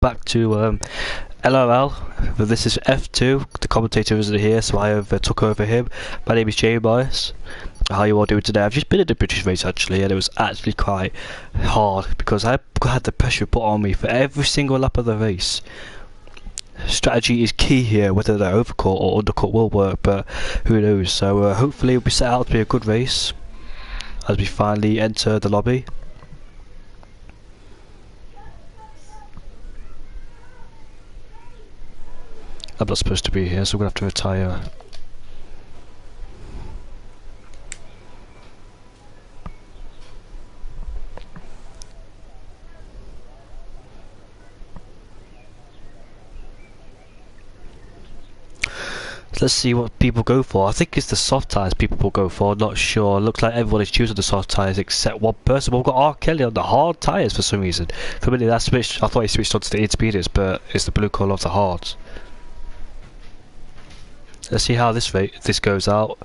back to LRL. This is F2. The commentator isn't here, so I took over him. My name is Jamie Morris. How are you all doing today? I've just been in the British race actually, and it was actually quite hard because I had the pressure put on me for every single lap of the race. Strategy is key here, whether the overcut or undercut will work, but who knows. So hopefully it'll be set out to be a good race as we finally enter the lobby. I'm not supposed to be here, so I'm going to have to retire. Let's see what people go for. I think it's the soft tyres people will go for, not sure. Looks like everybody's choosing the soft tyres except one person. We've got R. Kelly on the hard tyres for some reason. For a minute I thought he switched on to the intermediates, but it's the blue colour of the hards. Let's see how this goes out.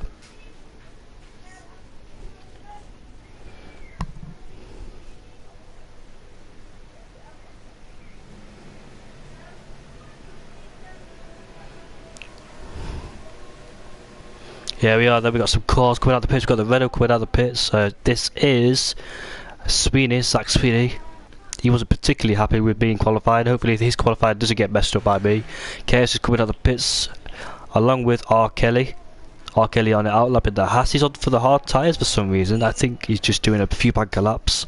Here we are, then we got some cars coming out the pits, we've got the Renault coming out the pits. This is Zach Sweeney. He wasn't particularly happy with being qualified. Hopefully his qualified doesn't get messed up by me. KS is coming out the pits along with R. Kelly. R. Kelly on the outlap in the Haas. He's on for the hard tyres for some reason. I think he's just doing a few banker laps.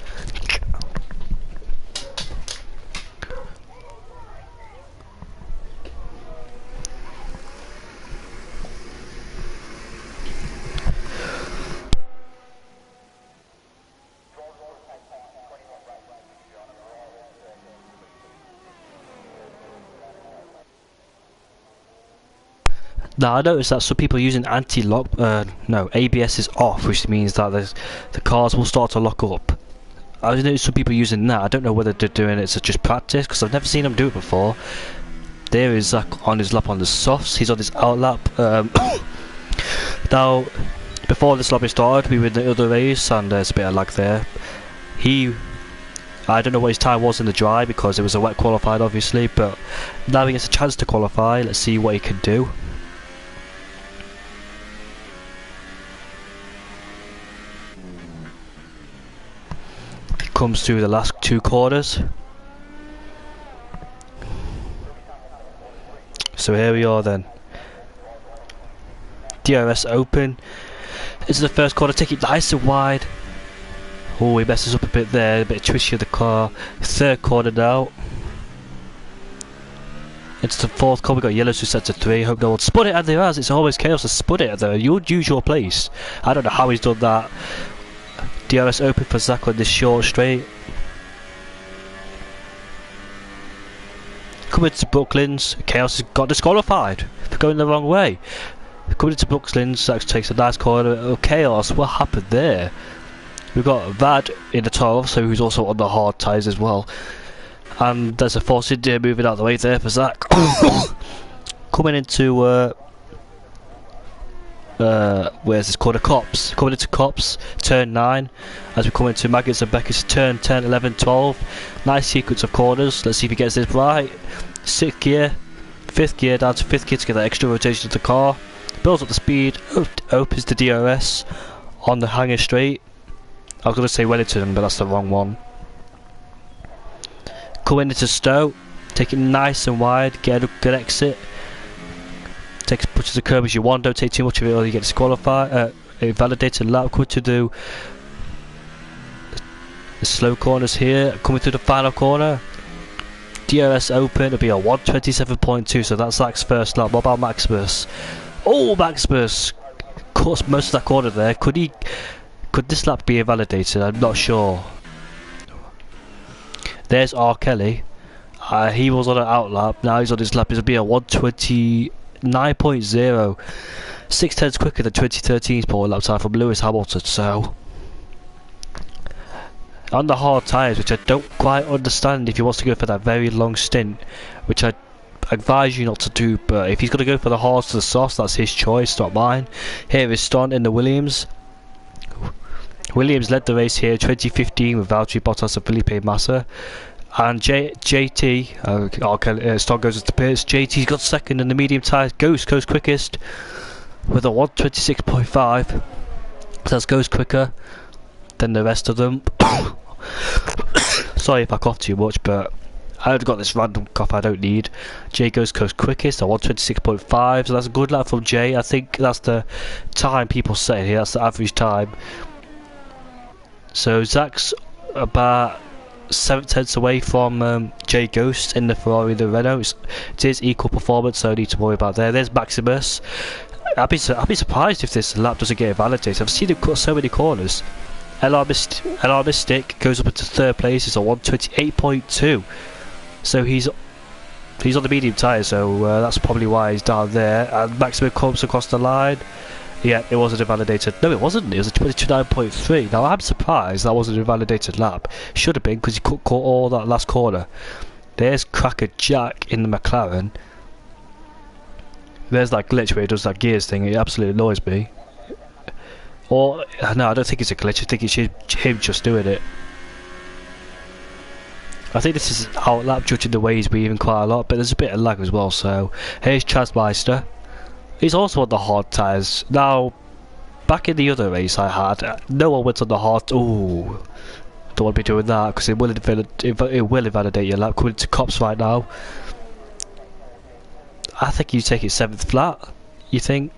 Now I noticed that some people are using anti-lock, no, ABS is off, which means that the cars will start to lock up. I noticed some people using that. I don't know whether they're doing it to just practice, because I've never seen them do it before. There is Zach on his lap on the softs, he's on his outlap. Now, before this lobby started, we were in the other race, and there's a bit of lag there. I don't know what his time was in the dry, because it was a wet qualified obviously, but now he gets a chance to qualify. Let's see what he can do. Comes through the last two corners. So here we are then. DRS open. This is the first corner, take it nice and wide. Oh, he messes up a bit there, a bit twisty of the car. Third corner now. Into the fourth corner, we got yellows who set to 3. Hope no one spun it, and there has. It's always chaos to spun it at the unusual place. I don't know how he's done that. DRS open for Zach on this short straight. Coming to Brooklands, Chaos has got disqualified for going the wrong way. Coming to Brooklands, Zach takes a nice corner. Oh, Chaos, what happened there? We've got Vad in the 12, so who's also on the hard tyres as well. And there's a Force India moving out of the way there for Zach. Coming into where's this corner? Cops. Coming into Cops, turn 9. As we come into Maggots and Beckett's turn 10, 11, 12. Nice sequence of corners. Let's see if he gets this right. 6th gear, 5th gear, down to 5th gear to get that extra rotation of the car. Builds up the speed, opens the DRS on the hanger straight. I was going to say Wellington, but that's the wrong one. Coming into Stowe, take it nice and wide, get a good exit. Pushes the curb as you want, don't take too much of it or you get disqualified, invalidated lap. Coming to do the slow corners here, coming through the final corner. DRS open, it'll be a 127.2, so that's Zach's first lap. What about Maximus? Oh, Maximus cuts most of that corner there. Could this lap be invalidated? I'm not sure. There's R. Kelly. He was on an outlap, now he's on his lap. It'll be a 129.0. 6/10 quicker than 2013's pole lap time from Lewis Hamilton. So on the hard tyres, which I don't quite understand if he wants to go for that very long stint, which I advise you not to do, but if he's going to go for the hards to the softs, that's his choice, not mine. Here is Stunt in the Williams. Williams led the race here 2015 with Valtteri Bottas and Felipe Massa. And JT, Stone goes into pits. JT's got second in the medium tyres. Ghost goes quickest with a 126.5. So that's goes quicker than the rest of them. Sorry if I cough too much, but I've got this random cough I don't need. Jay goes quickest at 126.5, so that's a good lap from Jay. I think that's the time people say here, that's the average time. So Zach's about 7/10 away from Jay Ghost in the Ferrari, the Renault. It is equal performance, so I need to worry about there. There's Maximus. I'd be surprised if this lap doesn't get invalidated. I've seen him cut so many corners. LR Mystic goes up into third place. It's a 128.2. So he's on the medium tyre, so that's probably why he's down there. And Maximus comes across the line. Yeah, it wasn't invalidated. No, it wasn't. It was a 29.3. Now I'm surprised that wasn't an invalidated lap. Should have been, because he caught all that last corner. There's Cracker Jack in the McLaren. There's that glitch where he does that gears thing. It absolutely annoys me. Or no, I don't think it's a glitch. I think it's him just doing it. I think this is out lap judging the way he's weaving quite a lot, but there's a bit of lag as well. So here's Chaz Meister. He's also on the hard tyres. Now, back in the other race I had, no one went on the hard. Ooh, don't want to be doing that because it will invalidate your lap. Coming to cops right now. I think you take it 7th flat. You think,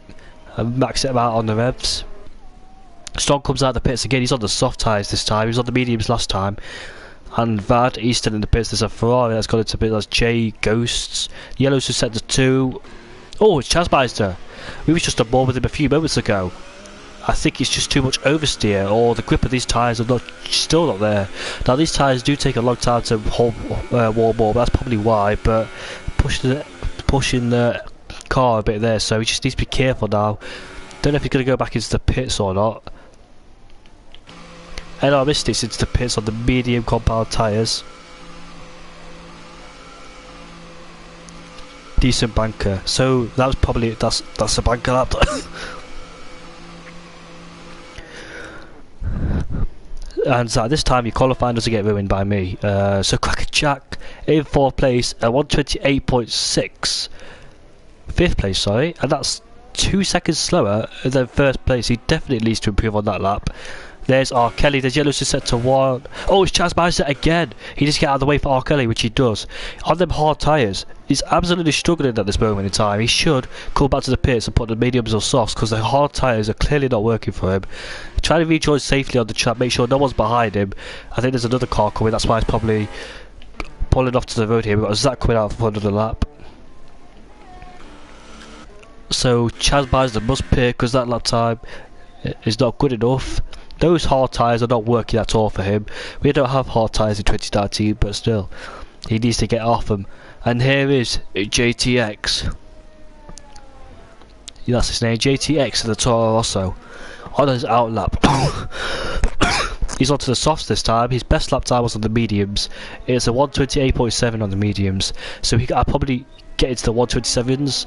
and max it out on the revs. Strong comes out of the pits again. He's on the soft tyres this time. He was on the mediums last time. And Vad, he's still in the pits. There's a Ferrari that's got into pits. That's J Ghosts. Yellow's just set to 2. Oh, it's Chaz Meister. We was just on board with him a few moments ago. I think it's just too much oversteer, or the grip of these tyres are still not there. Now these tyres do take a long time to warm up. That's probably why. But pushing the car a bit there, so he just needs to be careful now. Don't know if he's going to go back into the pits or not. LR Mystics into the pits on the medium compound tyres. Decent banker. So that was probably that's a banker lap. And this time your qualifying doesn't get ruined by me. So Cracker Jack in 4th place at 128.6. 5th place, sorry, and that's 2 seconds slower than 1st place. He definitely needs to improve on that lap. There's R. Kelly. There's Yellow's just set to 1. Oh, it's Chaz Meister again. He just get out of the way for R. Kelly, which he does. On them hard tyres, he's absolutely struggling at this moment in time. He should come back to the pits and put the mediums or softs, because the hard tyres are clearly not working for him. Try to rejoin safely on the track, make sure no one's behind him. I think there's another car coming, that's why he's probably pulling off to the road here. We've got Zach coming out for another lap. So Chaz Meister must pit because that lap time is not good enough. Those hard tyres are not working at all for him. We don't have hard tyres in 2019, but still, he needs to get off them. And here is JTX. That's his name, JTX in the Toro Rosso. On his out lap. He's onto the softs this time. His best lap time was on the mediums. It's a 128.7 on the mediums. So I'll probably get into the 127s.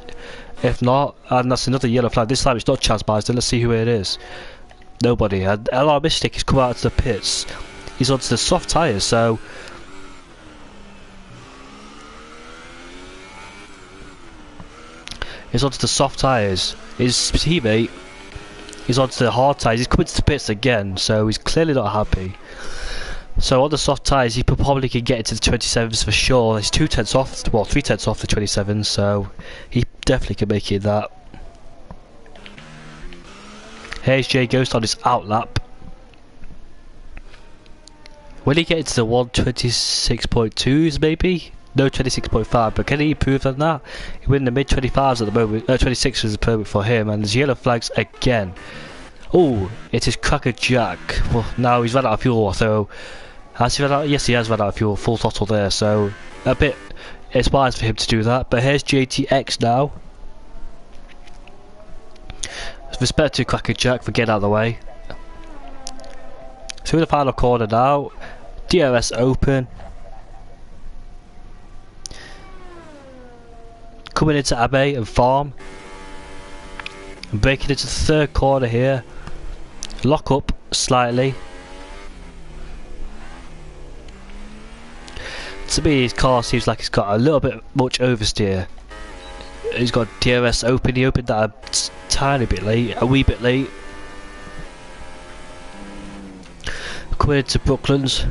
If not, and that's another yellow flag. This time it's not Chaz Meister. Let's see who it is. Nobody. And LR Mystic has come out of the pits. He's onto the soft tyres, so he's onto the soft tyres. His teammate is onto the hard tyres. He's coming to the pits again, so he's clearly not happy. So on the soft tyres, he probably can get into the 27s for sure. He's 2/10 off, well 3/10 off the 27s, so he definitely can make it that. Here's Jay Ghost on his out lap. Will he get into the 126.2s maybe? No, 26.5, but can he improve on that? He's in the mid 25s at the moment. 26 is perfect for him, and there's yellow flags again. Oh, it is Cracker Jack. Well, now he's run out of fuel, so has he run out? Yes, he has run out of fuel. Full throttle there, so a bit. It's wise for him to do that. But here's JTX now. Respect to Cracker Jack for getting out of the way. Through the final corner now. DRS open. Coming into Abbey and Farm. And breaking into the third corner here. Lock up slightly. To me, his car seems like it's got a little bit much oversteer. He's got DRS open. He opened that a tiny bit late, a wee bit late. Coming into Brooklands.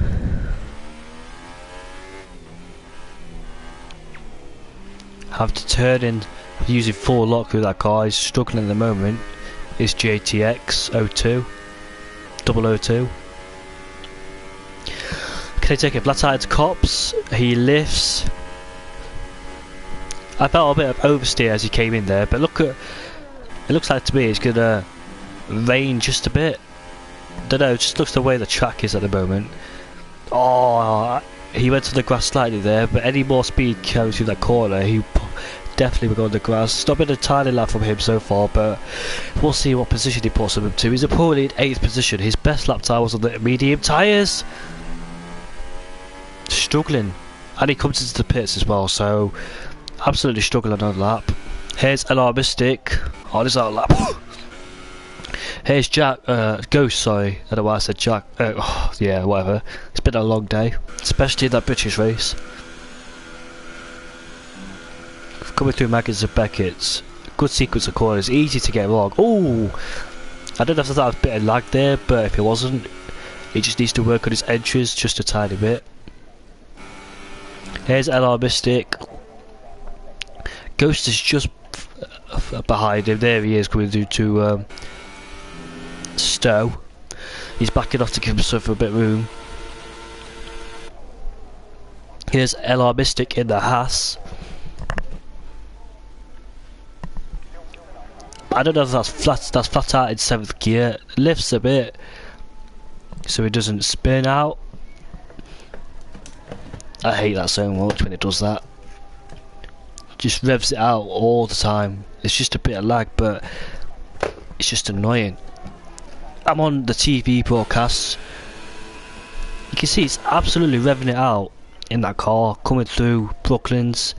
Have to turn in using full lock with that car. He's struggling at the moment. It's JTX 02 002. Can he take a flat out to cops? He lifts. I felt a bit of oversteer as he came in there, but look at it. Looks like to me it's gonna rain just a bit. Don't know. It just looks the way the track is at the moment. Oh, he went to the grass slightly there, but any more speed carries through that corner, he definitely will go on the grass. It's not been a tiny lap from him so far, but we'll see what position he puts him up to. He's probably in 8th position. His best lap time was on the medium tyres. Struggling. And he comes into the pits as well, so absolutely struggling on the lap. Here's LR Mystic on his own lap. Here's Jack, Ghost, sorry. I don't know why I said Jack. Yeah, whatever. It's been a long day, especially in that British race. Coming through Maggins and Beckett's. Good sequence of corners, easy to get wrong. Oh! I don't know if there's a bit of lag there, but if it wasn't, he just needs to work on his entries just a tiny bit. Here's LR Mystic. Ghost is just behind him. There he is, coming through to Stowe. He's backing off to give himself a bit of room. Here's LR Mystic in the Haas. I don't know if that's flat out in 7th gear. Lifts a bit so he doesn't spin out. I hate that so much when it does that. Just revs it out all the time. It's just a bit of lag, but it's just annoying. I'm on the TV broadcast. You can see it's absolutely revving it out in that car coming through Brooklands.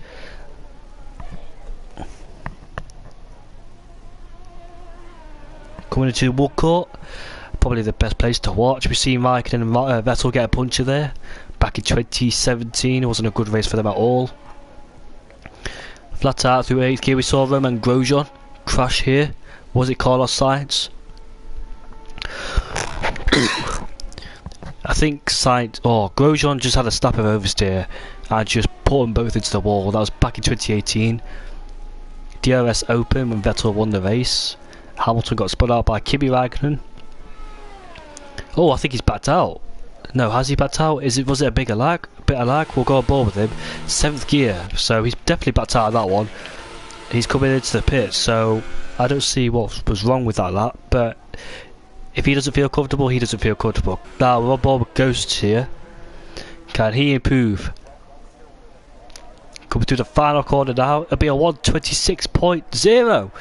Coming into Woodcourt, probably the best place to watch. We've seen Raikkonen and Vettel get a puncher there back in 2017. It wasn't a good race for them at all. Flat out through 8th gear, we saw Roman Grosjean crash here. Was it Carlos Sainz? I think Grosjean just had a snap of oversteer and just put them both into the wall. That was back in 2018. DRS open when Vettel won the race. Hamilton got spun out by Kimi Raikkonen. Oh, I think he's backed out. No, has he backed out? Was it a bit of lag? We'll go on board with him. 7th gear, so he's definitely backed out of that one. He's coming into the pit, so I don't see what was wrong with that lap. But if he doesn't feel comfortable, he doesn't feel comfortable. Now we're on board with Ghosts here. Can he improve? Coming through the final corner now. It'll be a 1:26.0.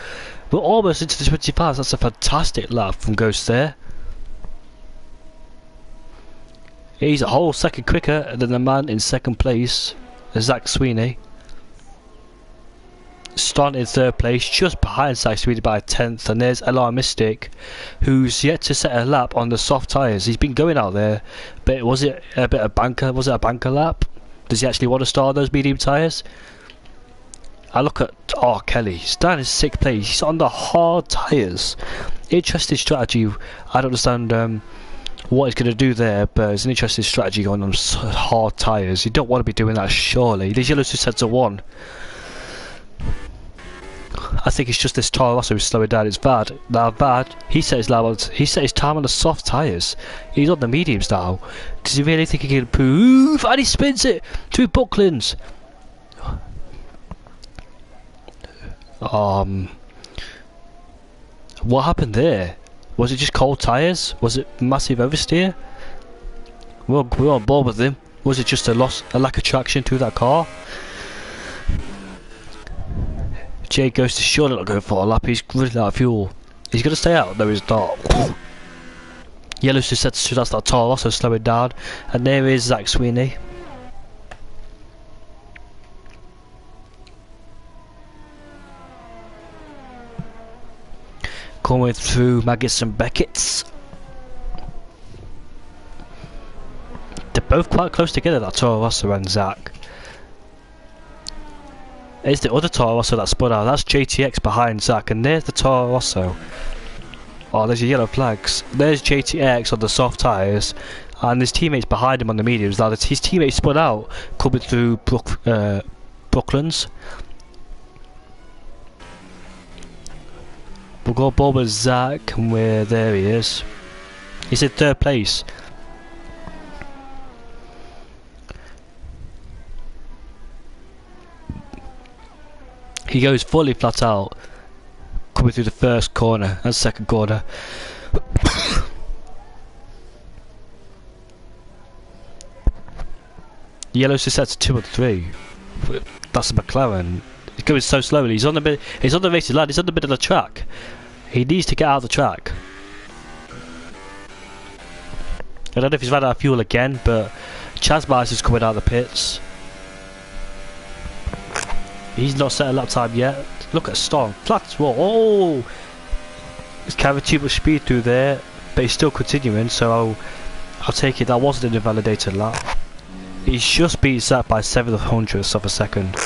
We're almost into the 25s. That's a fantastic lap from Ghost there. He's a whole second quicker than the man in 2nd place, Zach Sweeney. Starting in 3rd place, just behind Zach Sweeney by 10th. And there's LR Mystic, who's yet to set a lap on the soft tyres. He's been going out there, but was it a bit of banker? Was it a banker lap? Does he actually want to start on those medium tyres? I look at Kelly. He's down in 6th place. He's on the hard tyres. Interesting strategy. I don't understand what he's going to do there, but it's an interesting strategy going on hard tyres. You don't want to be doing that, surely. These yellows just said to 1. I think it's just this Toro Rosso who's slowing down. It's bad. Now bad. He set his time on the soft tyres. He's on the mediums now. Does he really think he can improve? And he spins it through Brooklands. What happened there? Was it just cold tyres? Was it massive oversteer? We're on board with him. Was it just a lack of traction through that car? Jay goes to surely not going for a lap. He's running out of fuel. He's going to stay out. No, he's not. Yellow's just said to that's that Toro Rosso slowing down. And there is Zach Sweeney. Coming through Maggis and Beckett's. The both quite close together, that Toro Rosso and Zach. It's the other Toro Rosso that spun out. That's JTX behind Zach, and there's the Toro Rosso. Oh, there's your yellow flags. There's JTX on the soft tyres, and his teammates behind him on the mediums. Now his teammates spun out, coming through Brooklands. We'll go ball with Zach, and there he is. He's in third place. He goes fully flat out, coming through the first corner and second corner. Yellow's just set to 2 and 3. That's a McLaren. He's going so slowly. He's on the racing line. He's on the middle of the track. He needs to get out of the track. I don't know if he's ran out of fuel again, but Chaz Mice is coming out of the pits. He's not set a lap time yet. Look at Storm. Flat roll. Oh! He's carrying too much speed through there, but he's still continuing, so I'll take it. That wasn't an invalidated lap. He's just beat Zach by 7/100ths of a second.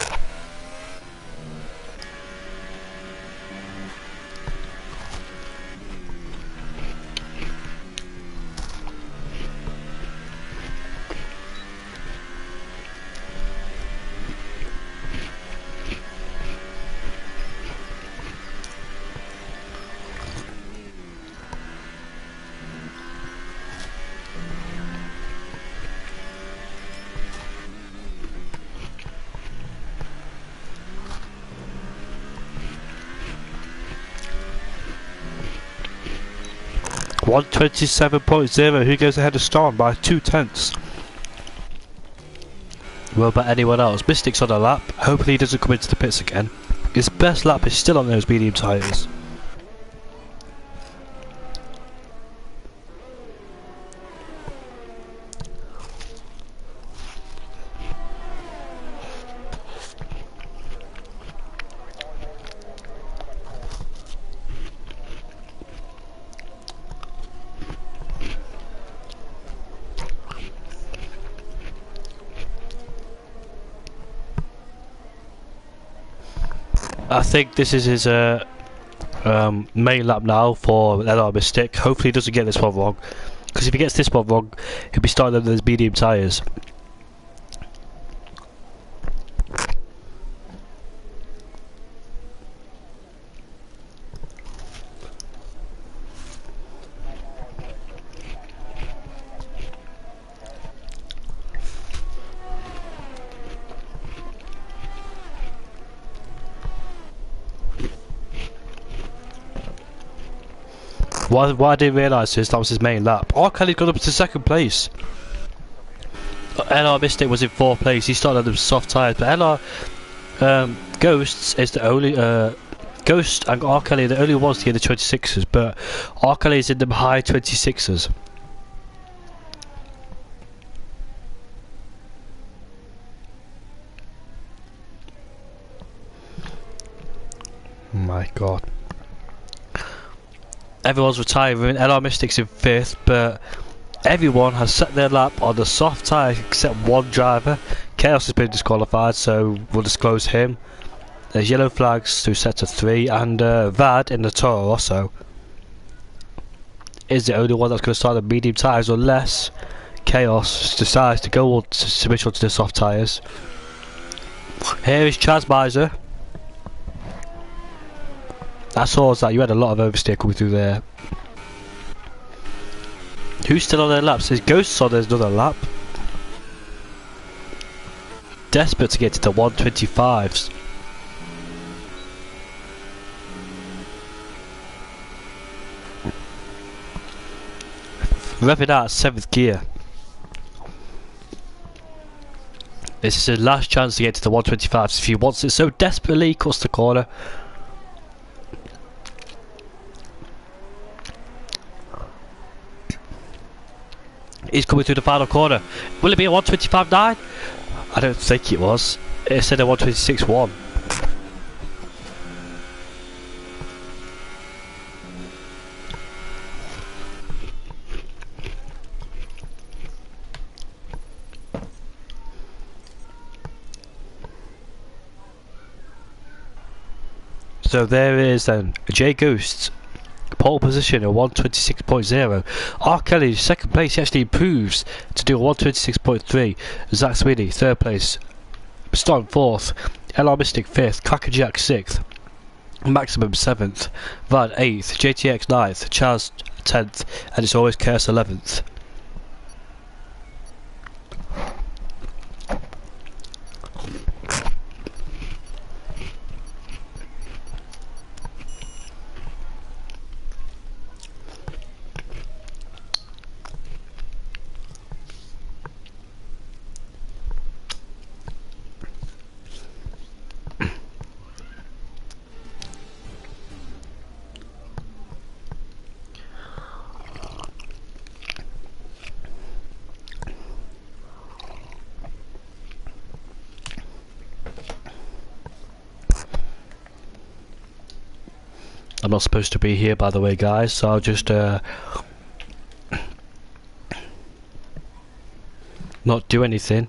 .127.0, who goes ahead of Storm by 2/10. Well, about anyone else. Mystic's on a lap. Hopefully he doesn't come into the pits again. His best lap is still on those medium tyres. I think this is his main lap now for LR Mystic. Hopefully he doesn't get this one wrong, because if he gets this one wrong, he'll be starting on those medium tyres. Why I didn't realise this, that was his main lap. R. Kelly got up to second place. LR Mystic was in 4th place. He started on the soft tyres, but LR Ghosts is the only Ghost and R. Kelly are the only ones here in the 26s, but R. Kelly is in the high 26s. My God. Everyone's retiring. LR Mystics in 5th, but everyone has set their lap on the soft tyre except one driver. Chaos has been disqualified, so we'll disclose him. There's yellow flags to set to 3, and Vad in the Toro Rosso is the only one that's going to start the medium tyres unless Chaos decides to go to switch onto the soft tyres. Here is Chaz Miser. I saw that you had a lot of oversteer coming through there. Who's still on their laps? There's Ghosts on there's another lap. Desperate to get to the 125s. Revving out at 7th gear. This is his last chance to get to the 125s if he wants it so desperately. He cuts the corner. He's coming through the final corner. Will it be a 125.9? I don't think it was. It said a 126.1. So there is then Jay Ghost, pole position at 126.0. R. Kelly, second place, he actually improves to do a 126.3. Zach Sweeney, third place. Storm, fourth. LR Mystic, fifth. Crackerjack, sixth. Maximum, seventh. Van, eighth. JTX, ninth. Chaz, 10th. And it's always Chaos, 11th. I'm not supposed to be here, by the way, guys, so I'll just not do anything.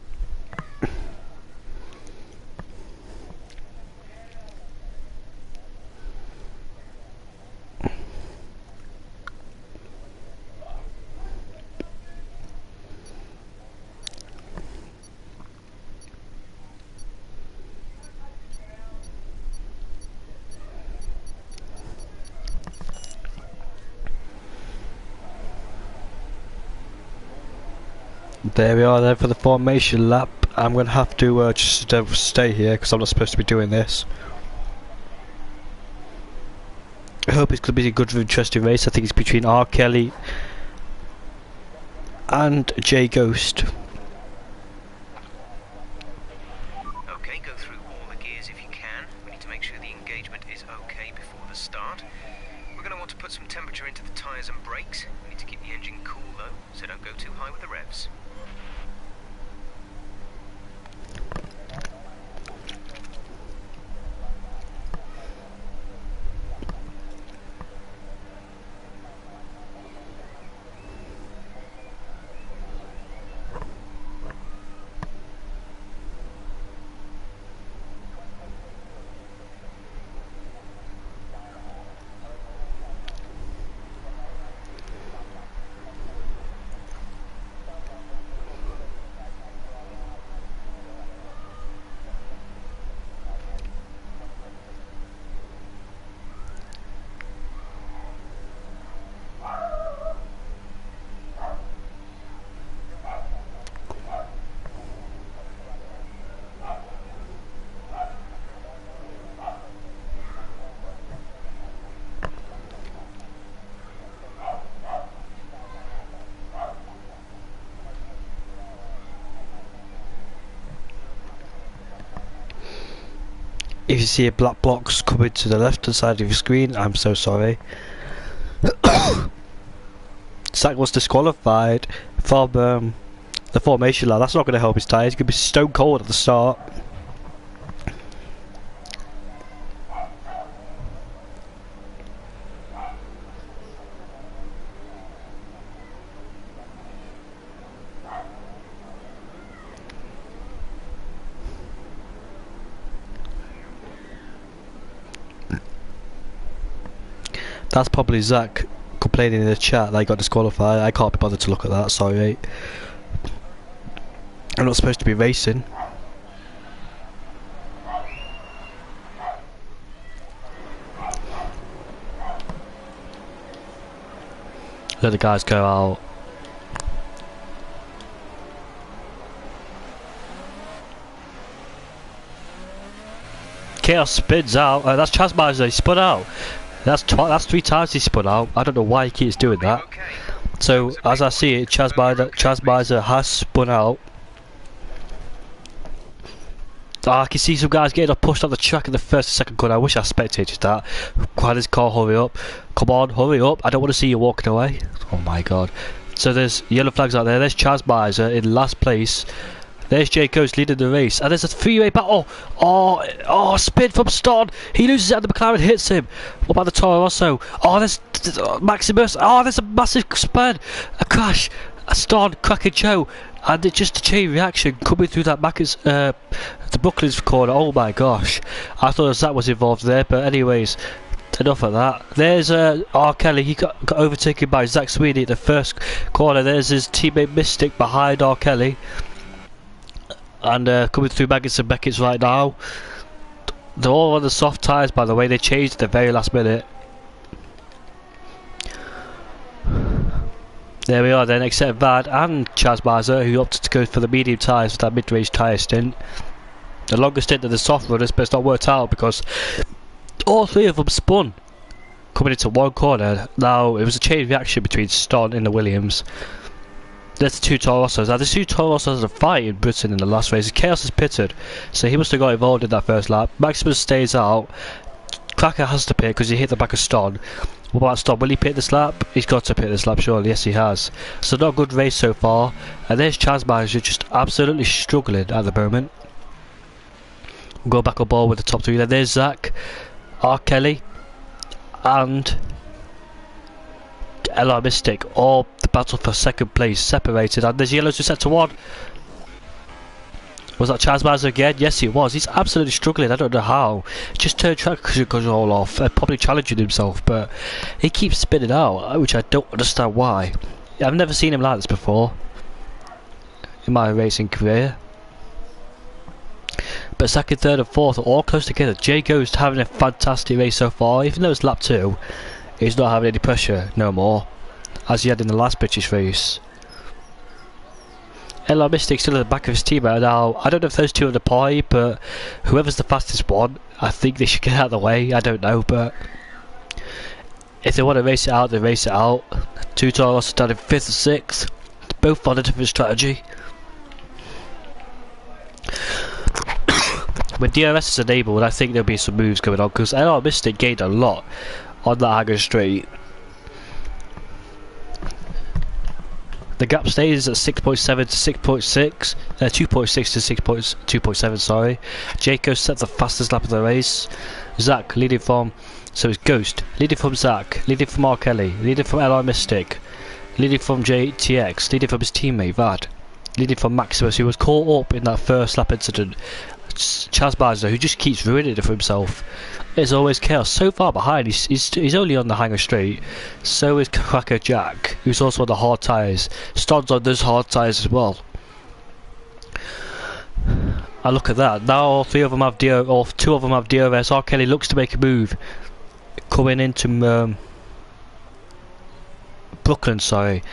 There we are then for the formation lap. I'm going to have to just stay here because I'm not supposed to be doing this. I hope it's going to be a good, interesting race. I think it's between R. Kelly and Jay Ghost. Okay, go through all the gears if you can. We need to make sure the engagement is okay before the start. We're going to want to put some temperature into the tyres and brakes. We need to keep the engine cool though, so don't go too high with the revs. If you see a black box coming to the left hand side of your screen, I'm so sorry. Zach was disqualified from the formation line. That's not going to help his tyres. He's going to be stone cold at the start. That's probably Zach complaining in the chat that he got disqualified. I can't be bothered to look at that, sorry. I'm not supposed to be racing. Let the guys go out. Chaos spins out. That's Chaz Miser, he spun out. That's 3 times he spun out. I don't know why he keeps doing that. So as I see it, Chaz Miser has spun out. I can see some guys getting pushed off the track in the first and second corner. I wish I spectated that. Quite his car, hurry up. Come on, hurry up. I don't want to see you walking away. Oh my god. So there's yellow flags out there. There's Chaz Miser in last place. There's Jay Ghost leading the race. And there's a 3-way battle. Oh, spin from Ston. He loses it and the McLaren hits him. What about the Toro Rosso? Oh, there's Maximus. Oh, there's a massive spin. A crash. A Ston, Cracker Joe. And it's just a chain reaction coming through that the Brooklyn's corner. Oh my gosh, I thought Zach was involved there, but anyways, enough of that. There's R. Kelly. He got overtaken by Zach Sweeney at the first corner. There's his teammate Mystic behind R. Kelly, and coming through Maggots and Beckett's right now. They're all on the soft tyres, by the way. They changed at the very last minute. There we are then, except Vad and Chaz Miser, who opted to go for the medium tyres for that mid-range tyre stint. The longest stint of the soft runners, but it's not worked out because all three of them spun coming into one corner. Now, it was a chain reaction between Ston and the Williams. There's the two Toro Rossos. Now, the two Toro Rossos are fighting in Britain in the last race. Chaos is pitted, so he must have got involved in that first lap. Maximus stays out. Cracker has to pit because he hit the back of Ston. What about Ston? Will he pit this lap? He's got to pit this lap, surely. Yes, he has. So not a good race so far. And there's Chaz Miser just absolutely struggling at the moment. We'll go back on board with the top three. Then there's Zach, R. Kelly, and LR Mystic. All the battle for second place separated. And there's yellows who set to one. Was that Chaz Miser again? Yes, it was. He's absolutely struggling. I don't know how. Just turned track control off. Probably challenging himself, but he keeps spinning out, which I don't understand why. I've never seen him like this before in my racing career. But second, third, and fourth are all close together. Jay Ghost having a fantastic race so far. Even though it's lap 2, he's not having any pressure no more, as he had in the last British race. LR Mystic still at the back of his team right now. I don't know if those two are the pie, but whoever's the fastest one, I think they should get out of the way. I don't know, but if they want to race it out, they race it out. Two Toros down in 5th and 6th. Both on a different strategy. When DRS is enabled, I think there'll be some moves going on, because LR Mystic gained a lot on that Hanger Straight. The gap stays at 6.7 to 6.6, 2.6 to 2.7, sorry. Jaco set the fastest lap of the race. Zach leading from, so it's Ghost, leading from Zach, leading from R. Kelly, leading from LR Mystic, leading from JTX, leading from his teammate Vad, leading from Maximus, who was caught up in that first lap incident. Chaz Miser, who just keeps ruining it for himself. There's always chaos. So far behind, he's only on the Hanger Straight. So is Cracker Jack, who's also on the hard tyres. Ston's on those hard tyres as well. And look at that. Now all three of them have or two of them have DRS. R. Kelly looks to make a move, coming into Brooklyn. Sorry,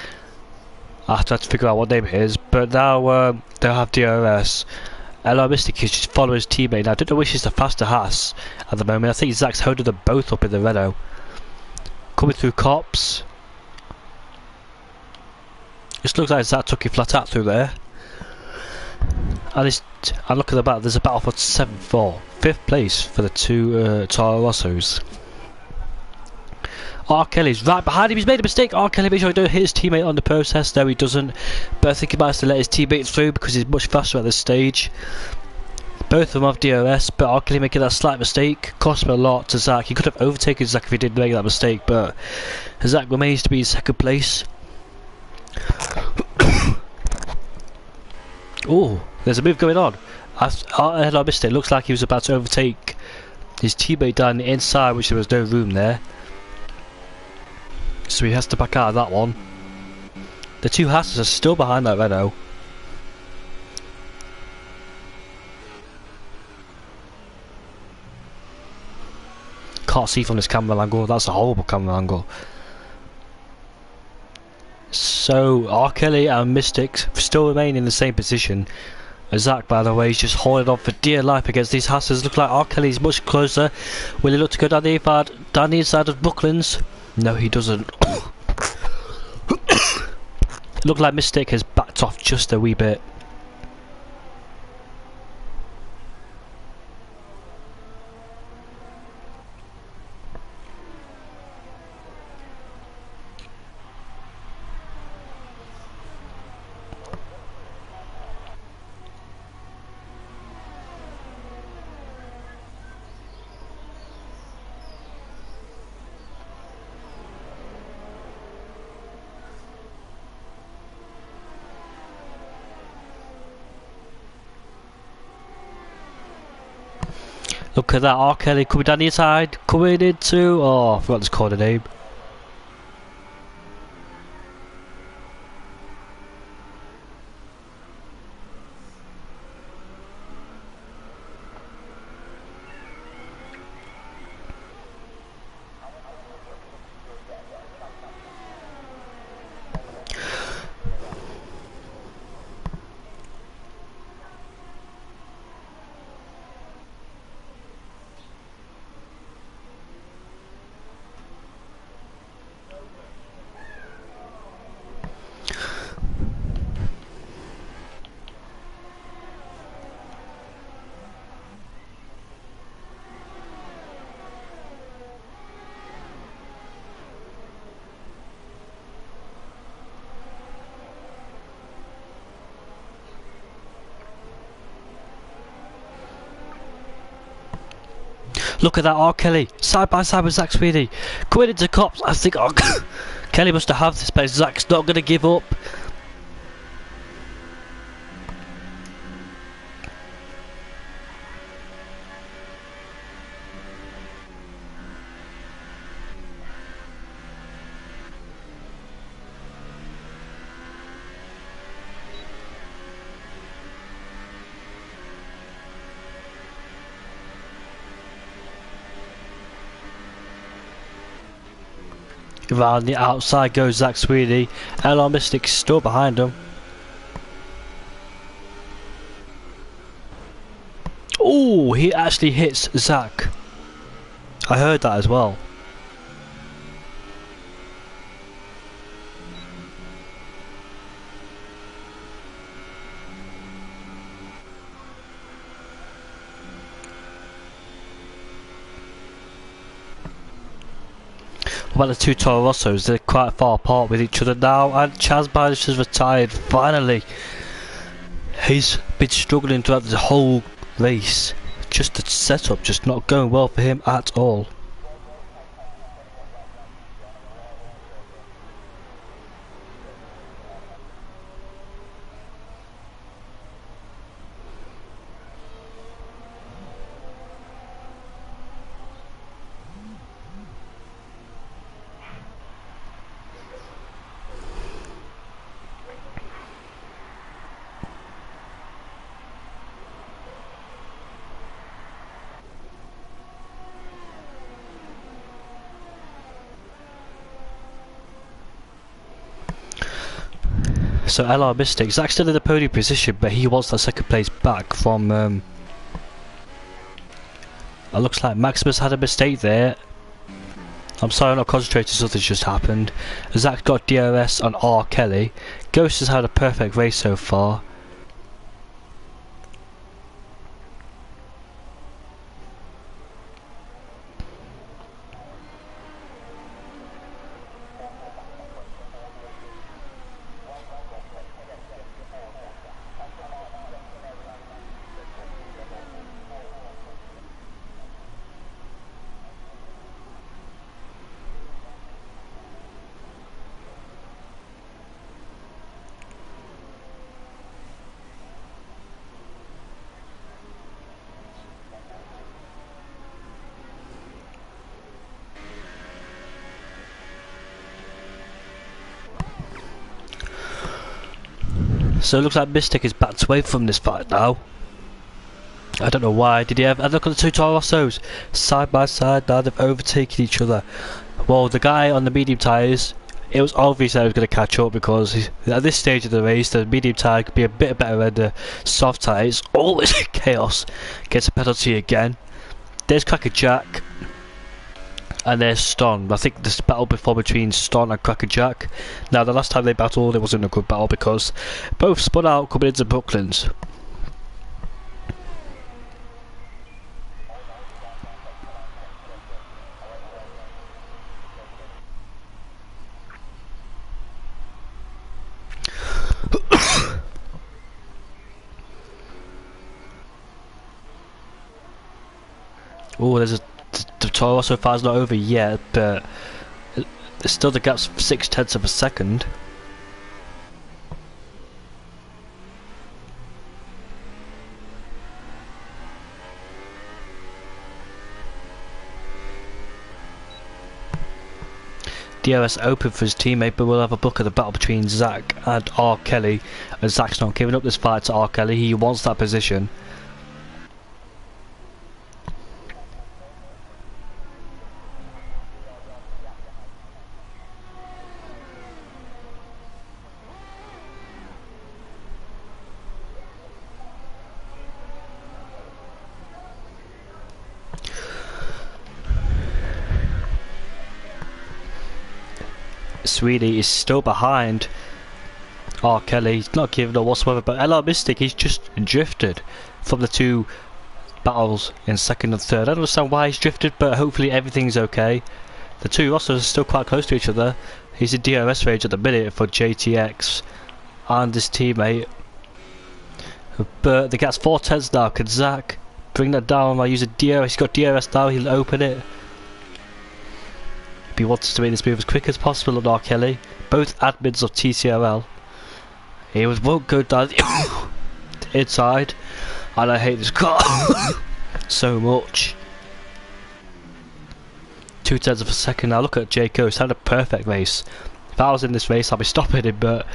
I have to figure out what name it is. But now they'll have DRS. LR Mystic is just following his teammate. Now, I don't know which is the faster Haas at the moment. I think Zach's holding them both up in the Renault. Coming through cops. This looks like Zach took it flat out through there. And look at the battle. There's a battle for 7-4. 5th place for the two Toro Rossos. R. Kelly's right behind him. He's made a mistake. R. Kelly, make sure he don't hit his teammate on the process. No, he doesn't. But I think he might have to let his teammate through because he's much faster at this stage. Both of them have DRS, but R. Kelly making that slight mistake cost him a lot to Zach. He could have overtaken Zach if he didn't make that mistake, but Zach remains to be in second place. Oh, there's a move going on. I missed it. It looks like he was about to overtake his teammate down the inside, which there was no room there. So he has to back out of that one. The two Hasses are still behind that Renault. Can't see from this camera angle. That's a horrible camera angle. So R. Kelly and Mystic still remain in the same position. Zach, by the way, is just holding on for dear life against these Hasses. Look like R. Kelly's much closer. Will he look to go down the inside of Brooklands? No, he doesn't. It looked like Mystic has backed off just a wee bit. Look at that, R. Kelly coming down the inside, coming into... Oh, I forgot to call the name. Look at that, R. Kelly, side by side with Zach Sweeney, coming into cops. I think Kelly must have this, but Zach's not going to give up. Around the outside goes Zach Sweeney. LR Mystic still behind him. Oh, he actually hits Zach. I heard that as well. What about the two Toro Rossos? They're quite far apart with each other now, and Chaz Banish has retired finally. He's been struggling throughout the whole race. Just the setup just not going well for him at all. So LR Mystic, Zach's still in the podium position, but he wants that second place back from it looks like Maximus had a mistake there. I'm sorry, I'm not concentrating, something's just happened. Zach got DRS on R. Kelly. Ghost has had a perfect race so far. So it looks like Mystic is backed away from this fight now. I don't know why. Did he have? Look at the two Toro Rossos side by side now. They've overtaken each other. Well, the guy on the medium tyres, it was obvious that he was going to catch up because at this stage of the race, the medium tyre could be a bit better than the soft tyres. Always chaos. Gets a penalty again. There's Cracker Jack. And there's Ston. I think this battle before between Ston and Cracker Jack. Now, the last time they battled, it wasn't a good battle because both spun out coming into Brooklands. Oh, there's the Toro so far is not over yet, but still the gap's 0.6 of a second. DRS open for his teammate, but we'll have a look at the battle between Zach and R. Kelly. And Zach's not giving up this fight to R. Kelly. He wants that position. Sweeney is still behind R. Kelly. He's not giving up whatsoever, but LR Mystic, he's just drifted from the two battles in second and third. I don't understand why he's drifted, but hopefully everything's okay. The two rosters are still quite close to each other. He's in DRS range at the minute for JTX and his teammate, but the gap's 4/10 now. Can Zach bring that down by using DRS? He's got DRS now, he'll open it. He wants to make this move as quick as possible on R. Kelly. Both admins of TCRL. He won't go down the inside, and I hate this car so much. 0.2 of a second now. Look at Jayco. He's had a perfect race. If I was in this race, I'd be stopping him, but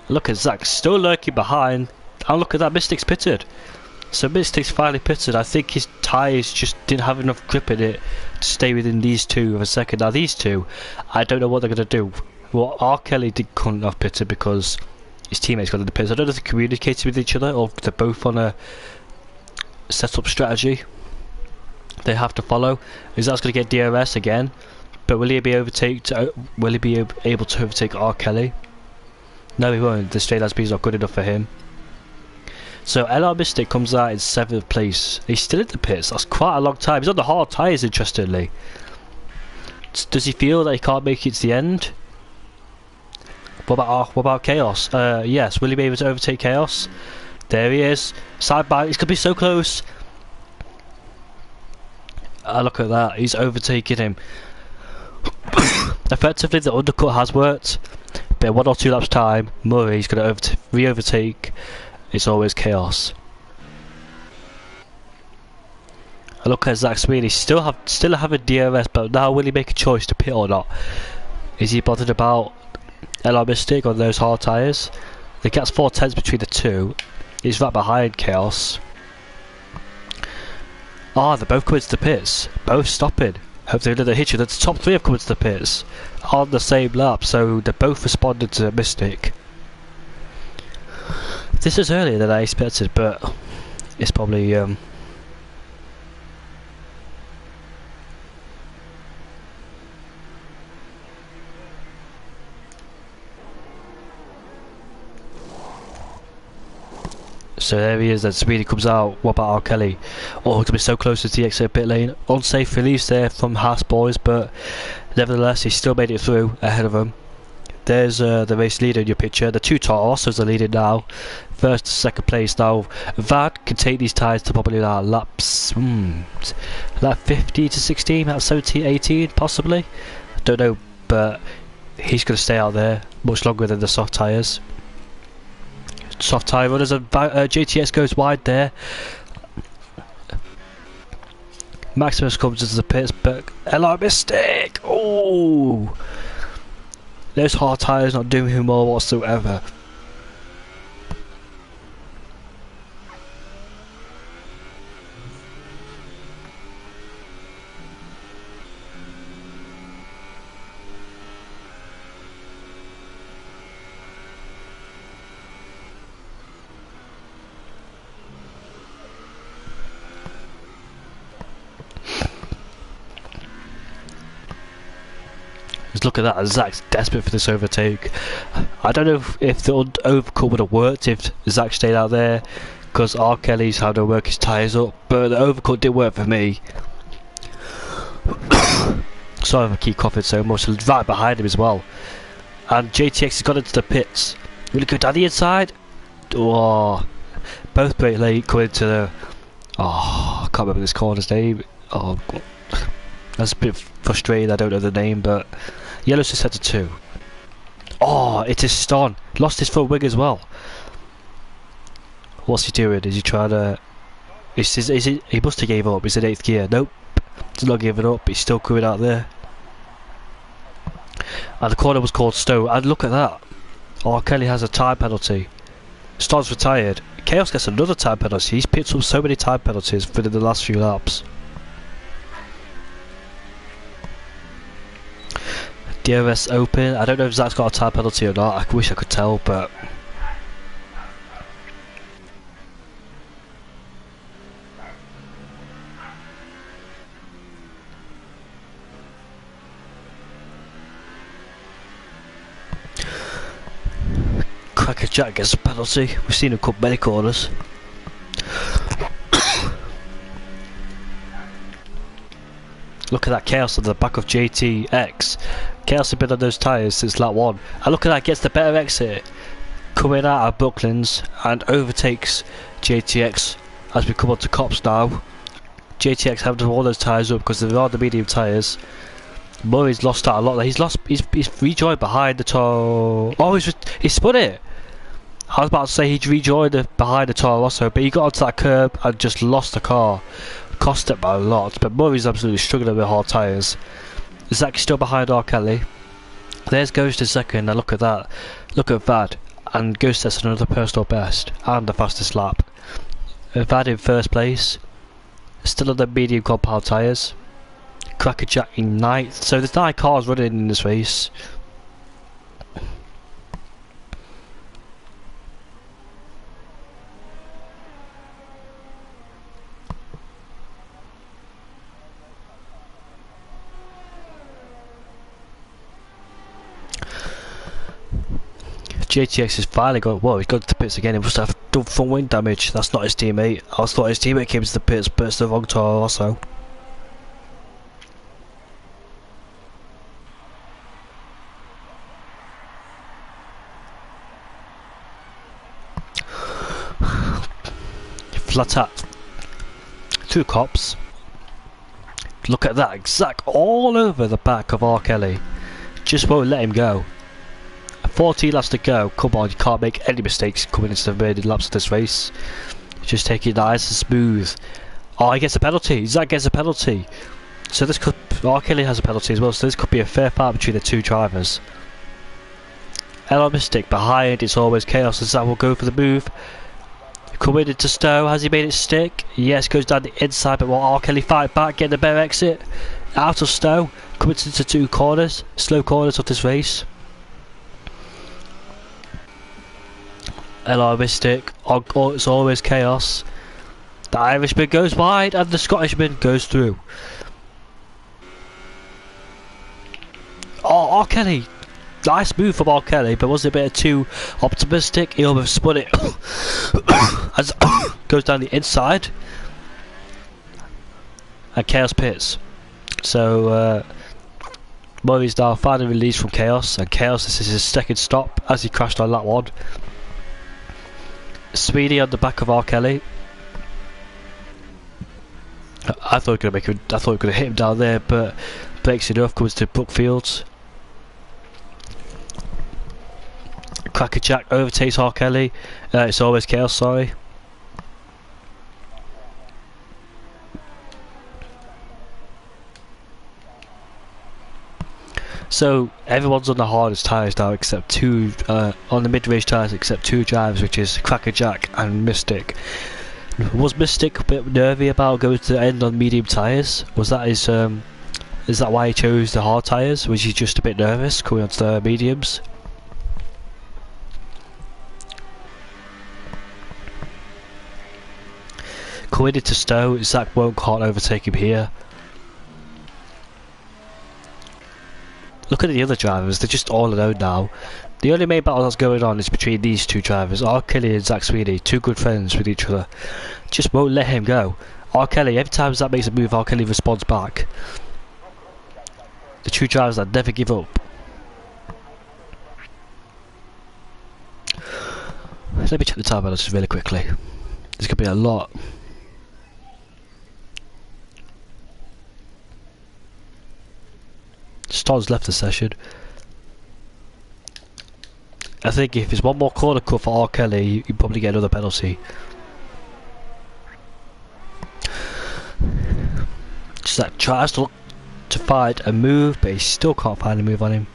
look at Zach still lurking behind. And look at that, Mystic's pitted. So Mystic's finally pitted. I think his tyres just didn't have enough grip in it to stay within these two of a second. Now these two, I don't know what they're going to do. Well, R. Kelly couldn't have pitted because his teammates got in the pits. I don't know if they communicated with each other or if they're both on a setup strategy they have to follow. Is that's going to get DRS again, but will he be able to overtake R. Kelly? No, he won't. The straight as B is not good enough for him. So LR Mystic comes out in 7th place. He's still in the pits. That's quite a long time. He's on the hard tyres, interestingly. Does he feel that he can't make it to the end? What about Chaos? Yes. Will he be able to overtake Chaos? There he is. Side by. He's gonna be so close. Look at that. He's overtaking him. Effectively, the undercut has worked. But in 1 or 2 laps time, Murray's gonna re-overtake. It's always Chaos. I look at Zach Sweeney, still have a DRS, but now will he make a choice to pit or not? Is he bothered about LR Mystic on those hard tyres? The gap's 4/10 between the two. He's right behind Chaos. They're both coming to the pits. Both stopping. Hopefully another hit you. The top 3 have come to the pits on the same lap, so they're both responding to Mystic. This is earlier than I expected, but it's probably so there he is, then Speedy comes out. What about R. Kelly? Oh, he's going to be so close to the exit pit lane. Unsafe release there from Haas boys, but nevertheless he still made it through ahead of him. There's the race leader in your picture. The two Torossos are leading now. First to second place now. Vad can take these tyres to probably laps like 50 to 16, about 17, 18 possibly. I don't know, but he's going to stay out there much longer than the soft tyres. Soft tyre runners, and JTX goes wide there. Maximus comes into the pits, but LR Mystic! Oh! Those hard tyres not doing him more whatsoever. Just look at that, Zach's desperate for this overtake. I don't know if the overcut would have worked if Zach stayed out there, because R. Kelly's had to work his tyres up, but the overcut did work for me. Sorry if I keep coughing so much, right behind him as well. And JTX has got into the pits. Will he go down the inside? Oh, both brake late coming to the... Oh, I can't remember this corner's name. Oh, that's a bit frustrating, I don't know the name, but... Yellow's just set to 2. Oh, it is Ston. Lost his front wing as well. What's he doing? Is he trying to... He must have gave up. He's in 8th gear. Nope. He's not giving up. He's still coming out there. And the corner was called Stowe. And look at that. R. Kelly has a time penalty. Star's retired. Chaos gets another time penalty. He's picked up so many time penalties within the last few laps. DRS open. I don't know if Zach's got a time penalty or not. I wish I could tell, but... Cracker Jack gets a penalty. We've seen him cut many corners. Look at that Chaos on the back of JTX. Chaos has been on those tyres since lap 1. And look at that, gets the better exit. Coming out of Brooklands and overtakes JTX as we come on to Cops now. JTX having to roll those tyres up because they are the medium tyres. Murray's lost out a lot. He's rejoined behind the Toro. Oh, he spun it. I was about to say he rejoined behind the Toro Rosso, but he got onto that curb and just lost the car. Cost it by a lot, but Murray's absolutely struggling with hard tyres. Zach's still behind R. Kelly. There's Ghost in second, and look at that. Look at Vad, and Ghost sets another personal best, and the fastest lap. Vad in first place, still on the medium compound tyres. Cracker Jack in ninth, so there's 9 cars running in this race. JTX is finally going. Whoa, he's gone to the pits again. He must have done front wing damage. That's not his teammate. I thought his teammate came to the pits, but it's the wrong Toro Rosso. Flat out. 2 cops. Look at that. Exact all over the back of R. Kelly. Just won't let him go. 14 laps to go. Come on, you can't make any mistakes coming into the remaining laps of this race. Just take it nice and smooth. Oh, he gets a penalty. Zach gets a penalty. So this could... R. Kelly has a penalty as well, so this could be a fair fight between the 2 drivers. LR Mystic behind. It's always Chaos, and Zach will go for the move. Coming into Stowe. Has he made it stick? Yes, goes down the inside, but will R. Kelly fight back, get the better exit? Out of Stowe. Coming into 2 corners. Slow corners of this race. LR Mystic, it's always Chaos. The Irishman goes wide and the Scottishman goes through. Oh, R. Kelly. Nice move from R. Kelly, but was it a bit too optimistic? He almost spun it. As goes down the inside. And Chaos pits. So, Murray's now finally released from Chaos, and Chaos, this is his second stop as he crashed on lap 1. Sweeney on the back of R. Kelly. I thought we were going to make him. I thought we were going to hit him down there, but breaks enough. Comes to Brookfields. Cracker Jack overtakes R. Kelly. It's always Chaos. Sorry. So everyone's on the hardest tyres now, except 2 on the mid-range tyres, except 2 drivers, which is Cracker Jack and Mystic. Was Mystic a bit nervy about going to the end on medium tyres? Was that his? Is that why he chose the hard tyres? Was he just a bit nervous coming onto the mediums? Coming into Stowe, Zach can't overtake him here. Look at the other drivers, they're just all alone now. The only main battle that's going on is between these 2 drivers, R. Kelly and Zach Sweeney, 2 good friends with each other. Just won't let him go. R. Kelly, every time Zach makes a move, R. Kelly responds back. The 2 drivers that never give up. Let me check the time balance really quickly. There's going to be a lot. Stod's left the session. I think if there's one more corner cut for R. Kelly, you probably get another penalty. Just that tries to find a move, but he still can't find a move on him.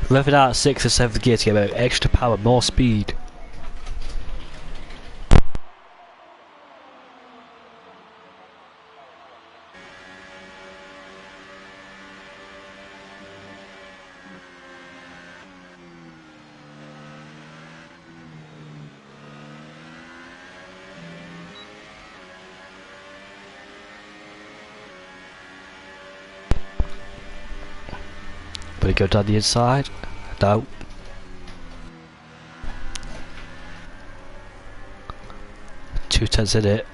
Revving out 6th or 7th gear to get extra power, more speed. Will he go down the inside? No. Two tenths in it.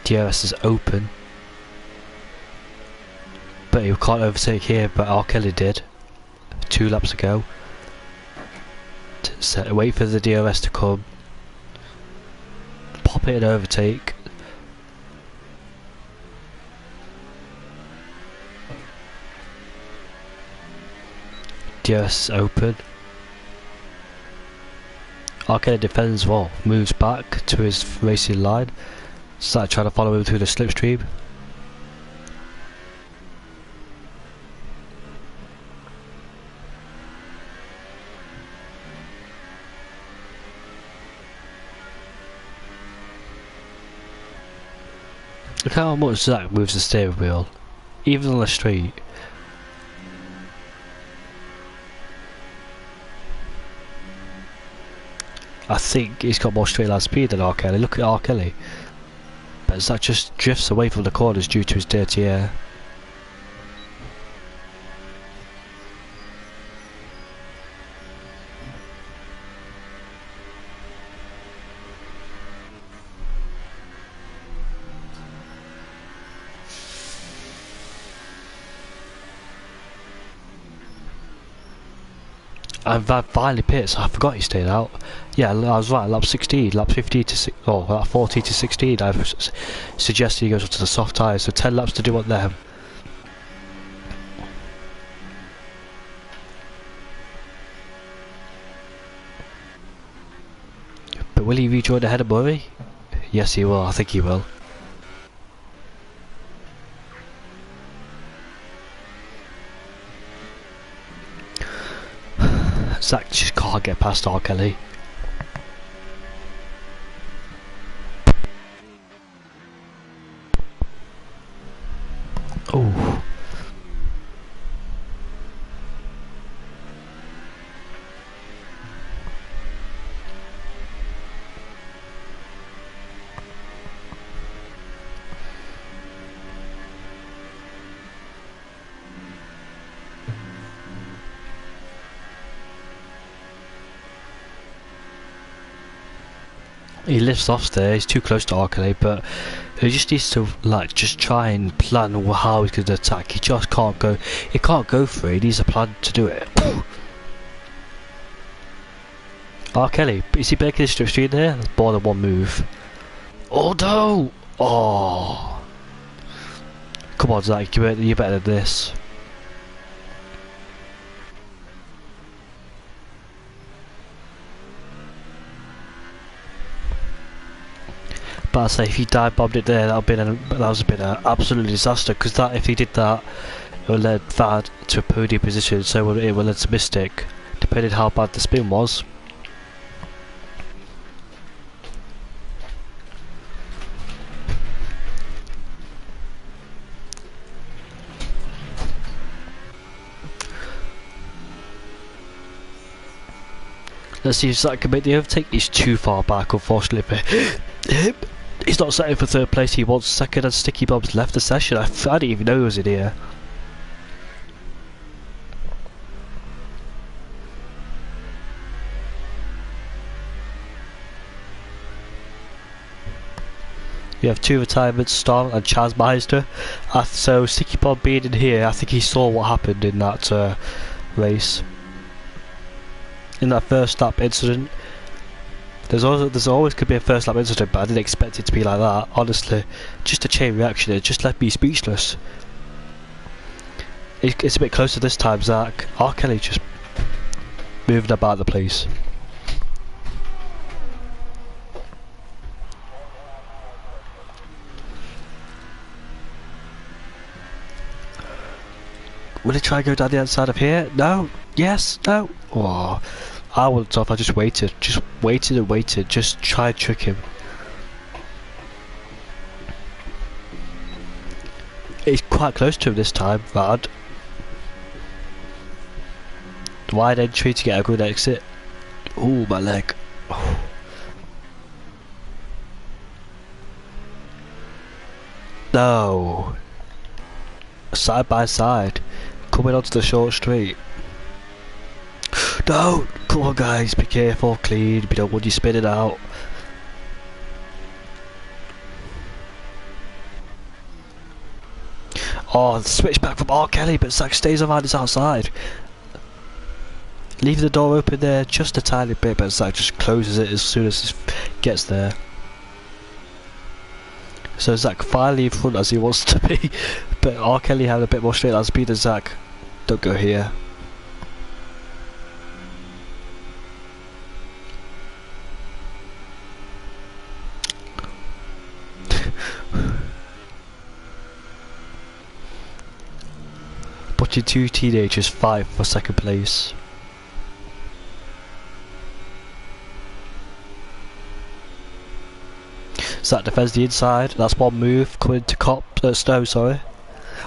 DRS is open. But he can't overtake here, but R. Kelly did. 2 laps ago. Wait for the DRS to come. Pop it and overtake. DRS open. R. Kelly defends well. Moves back to his racing line. Start trying to follow him through the slipstream. Look how much Zach moves the steering wheel, even on the street. I think he's got more straight line speed than R. Kelly. Look at R. Kelly. But Zach just drifts away from the corners due to his dirty air. And Van finally pits. I forgot he stayed out. Yeah, I was right. Lap 16, lap 15 to lap 14 to 16. I've suggested he goes up to the soft tyres. So 10 laps to do on them. But will he rejoin ahead of Murray? Yes, he will. I think he will. Zach just can't get past R. Kelly. Oh. He lifts off there, he's too close to R. Kelly, but he just needs to just try and plan how he's going to attack. He just can't go, he can't go for it, he needs a plan to do it. R. Kelly, is he breaking his slipstream there? That's more than one move. Oh no! Oh! Come on Zach, you're better than this. But I say if he dive bombed it there, that would have been an absolute disaster. Because that, if he did that, it would lead Vad to a podium position. So it would lead to Mystic, depending how bad the spin was. Let's see if Zach can make the overtake. He's too far back, unfortunately. He's not setting for 3rd place, he wants 2nd, and Sticky Bob's left the session. I didn't even know he was in here. We have 2 retirements, Storm and Chaz Meister. So Sticky Bob being in here, I think he saw what happened in that race. In that first lap incident. There's always could be a first lap incident, but I didn't expect it to be like that. Honestly, just a chain reaction. It just left me speechless. It's a bit closer this time, Zach. R. Kelly just moving about the place. Will he try and go down the outside of here? No. Yes. No. Oh, I would have thought if I just waited. Just waited and waited. Just try and trick him. He's quite close to him this time, Rad. Wide entry to get a good exit. Ooh, my leg. No. Side by side. Coming onto the short street. No! Come on guys, be careful, clean, we don't want you spinning out. Oh, switch back from R. Kelly, but Zach stays around his outside. Leave the door open there just a tiny bit, but Zach just closes it as soon as he gets there. So Zach finally in front as he wants to be, but R. Kelly had a bit more straight line speed than Zach. Don't go here. But your two teenagers fight for second place. Zach defends the inside. That's one move coming to Snow. Sorry.